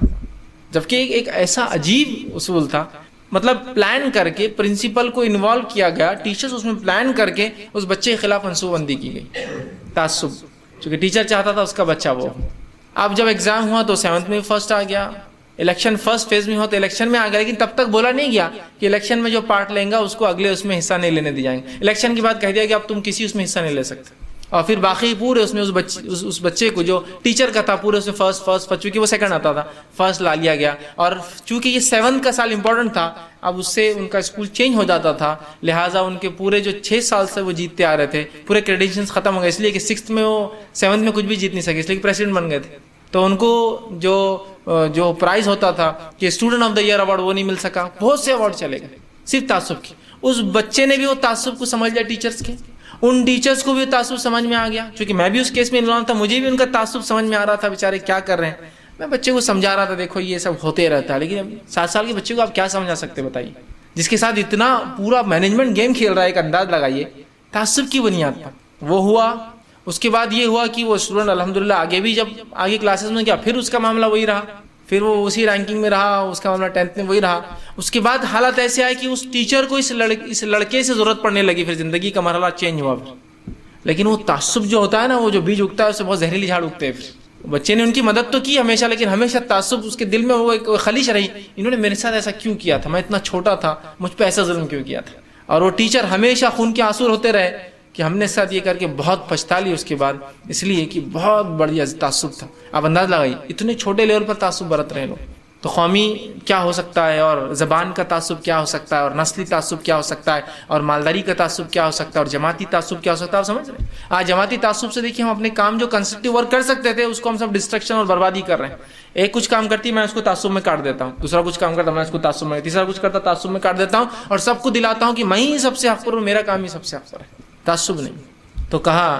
Speaker 1: جبکہ ایک ایسا عجیب اصول تھا، مطلب پلان کر کے پرنسپل کو انوالو کیا گیا، ٹیچرز اس میں پلان کر کے اس بچے کے خلاف منصوبہ بندی کی گئی، تعصب، چونکہ ٹیچر چاہتا تھا اس کا بچہ وہ۔ اب جب ایگزام ہوا تو 7th میں فرسٹ آ گیا، الیکشن فرسٹ فیز میں ہوا تو الیکشن میں آ گیا، لیکن تب تک بولا نہیں گیا کہ الیکشن میں جو پارٹ لیں گا اس کو اگلے اس میں حصہ نہیں لینے دی جائیں گے، الیکشن کے بعد کہہ دیا کہ اب تم کسی اس میں حصہ نہیں لے سکتے، اور پھر باقی پورے اس میں اس بچے کو جو ٹیچر کا تھا پورے اس میں فرسٹ چونکہ وہ 2nd آتا تھا فرسٹ لا لیا گیا، اور چونکہ یہ 7th کا سال امپورٹنٹ تھا اب اس سے ان کا اسکول چینج ہو جاتا تھا، لہٰذا ان کے پورے جو 6 سال سے وہ جیتتے آ رہے تھے پورے کریڈینشلز ختم ہو گئے، اس لیے کہ 6th میں وہ 7th میں کچھ بھی جیت نہیں سکے، اس لیے کہ پریسیڈنٹ بن گئے تھے، تو ان کو جو پرائز ہوتا تھا کہ student of the year award وہ نہیں مل سکا، بہت سے ایوارڈ چلے گئے صرف تعصب کی۔ اس بچے نے بھی وہ تعصب کو سمجھ لیا ٹیچرز کے، ان ٹیچرز کو بھی تعصب سمجھ میں آ گیا، چونکہ میں بھی اس کیس میں انوالو تھا، مجھے بھی ان کا تعصب سمجھ میں آ رہا تھا، بیچارے کیا کر رہے ہیں، میں بچے کو سمجھا رہا تھا دیکھو یہ سب ہوتے رہتا ہے، لیکن 7 سال کے بچے کو آپ کیا سمجھا سکتے بتائیے، جس کے ساتھ اتنا پورا مینجمنٹ گیم کھیل رہا ہے، ایک انداز لگائیے تعصب کی بنیاد پر وہ ہوا۔ اس کے بعد یہ ہوا کہ وہ اسٹوڈنٹ الحمدللہ آگے بھی جب آگے کلاسز میں گیا پھر اس کا معاملہ وہی رہا، پھر وہ اسی رینکنگ میں رہا، اس کا معاملہ 10th میں وہی رہا۔ اس کے بعد حالت ایسے آئے کہ اس ٹیچر کو اس لڑکے سے ضرورت پڑنے لگی، پھر زندگی کا مرحلہ چینج ہوا پھر۔ لیکن وہ تعصب جو ہوتا ہے نا، وہ جو بیج اگتا ہے اس سے بہت زہریلی جھاڑ اگتے ہیں۔ پھر بچے نے ان کی مدد تو کی ہمیشہ، لیکن ہمیشہ تعصب اس کے دل میں وہ ایک خلیش رہی، انہوں نے میرے ساتھ ایسا کیوں کیا تھا، میں اتنا چھوٹا تھا مجھ پہ ایسا ظلم کیوں کیا تھا، اور وہ ٹیچر ہمیشہ خون کے آنسو ہوتے رہے کہ ہم نے ساتھ یہ کر کے بہت پچھتا لی اس کے بعد، اس لیے کہ بہت بڑی تعصب تھا۔ آپ انداز لگائیے اتنے چھوٹے لیول پر تعصب برت رہے لوگ، تو قومی کیا ہو سکتا ہے، اور زبان کا تعصب کیا ہو سکتا ہے، اور نسلی تعصب کیا ہو سکتا ہے، اور مالداری کا تعصب کیا ہو سکتا ہے، اور جماعتی تعصب کیا ہو سکتا ہے. آپ سمجھ رہے ہیں؟ آج جماعتی تعصب سے دیکھیے ہم اپنے کام جو کنسٹرکٹیو ورک کر سکتے تھے اس کو ہم سب ڈسٹرکشن اور بربادی کر رہے ہیں. ایک کچھ کام کرتی میں اس کو تعصب میں کاٹ دیتا ہوں، دوسرا کچھ کام کرتا میں اس کو تعصب میں، تیسرا کچھ کرتا تعصب میں کاٹ دیتا ہوں، اور سب کو دلاتا ہوں کہ میں ہی سب سے حق پر ہوں، میرا کام ہی سب سے حق پر ہے. تعصب نہیں. تو کہا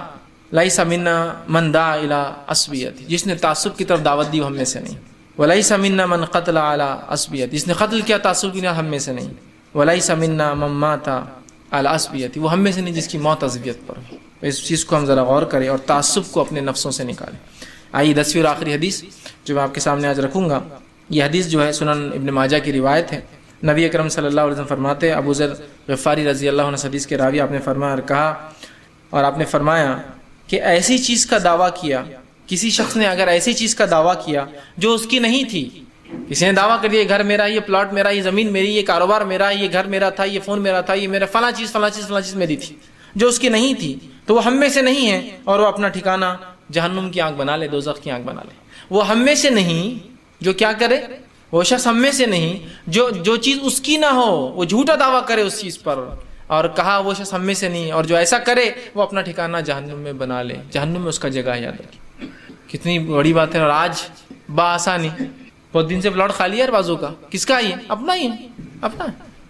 Speaker 1: لیس منا من دعا الی عصبیت، جس نے تعصب کی طرف دعوت دی وہ ہم میں سے نہیں. ولیس منا من قتل علی عصبیت، جس نے قتل کیا تعصب کی، ہم میں سے نہیں. ولیس منا من مات علی عصبیت، وہ ہم میں سے نہیں جس کی موت عصبیت پر ہو. اس چیز کو ہم ذرا غور کریں اور تعصب کو اپنے نفسوں سے نکالیں. آئیے 10ویں اور آخری حدیث جو میں آپ کے سامنے آج رکھوں گا. یہ حدیث جو ہے سنن ابن ماجہ کی روایت ہے. نبی اکرم صلی اللہ علیہ وسلم فرماتے ہیں، ابو ذر غفاری رضی اللہ عنہ حدیث کے راوی، آپ نے فرمایا اور کہا، اور آپ نے فرمایا کہ ایسی چیز کا دعویٰ کیا، کسی شخص نے اگر ایسی چیز کا دعویٰ کیا جو اس کی نہیں تھی، کسی نے دعویٰ کر دیا یہ گھر میرا، یہ پلاٹ میرا، یہ زمین میری، یہ کاروبار میرا، یہ گھر میرا تھا، یہ فون میرا تھا، یہ میرا فلاں چیز میری تھی، جو اس کی نہیں تھی، تو وہ ہم میں سے نہیں ہے، اور وہ اپنا ٹھکانہ جہنم کی آنکھ بنا لے، دوزخ کی آنکھ بنا لے. وہ ہم میں سے نہیں جو کیا کرے، وہ شخص ہم میں سے نہیں جو چیز اس کی نہ ہو وہ جھوٹا دعویٰ کرے اس چیز پر، اور کہا وہ شخص ہم میں سے نہیں، اور جو ایسا کرے وہ اپنا ٹھکانہ جہنم میں بنا لے، جہنم میں اس کا جگہ. یاد رکھیں کتنی بڑی بات ہے. اور آج بآسانی بہت دن سے پلاٹ خالی ہے بازو کا، کس کا ہے؟ اپنا ہی ہے، اپنا.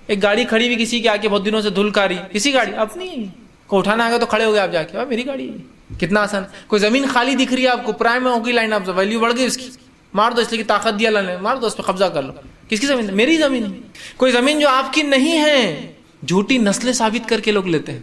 Speaker 1: ایک گاڑی کھڑی ہوئی کسی کے آ کے بہت دنوں سے دھول کاری، کسی گاڑی اپنی ہے، کو اٹھانا آئے گا تو کھڑے ہو گئے آپ جا کے، میری گاڑی ہے. کتنا آسان. کوئی زمین خالی دکھ رہی ہے آپ کو، پرائم میں ہوگی لائن، آپ ویلیو بڑھ گئی اس کی، مار دو، اس لیے کہ طاقت دیا اللہ نے، مار دو، اس پہ قبضہ کر لو. کس کی زمین؟ میری زمین ہے. کوئی زمین جو آپ کی نہیں ہے، جھوٹی نسلیں ثابت کر کے لوگ لیتے ہیں.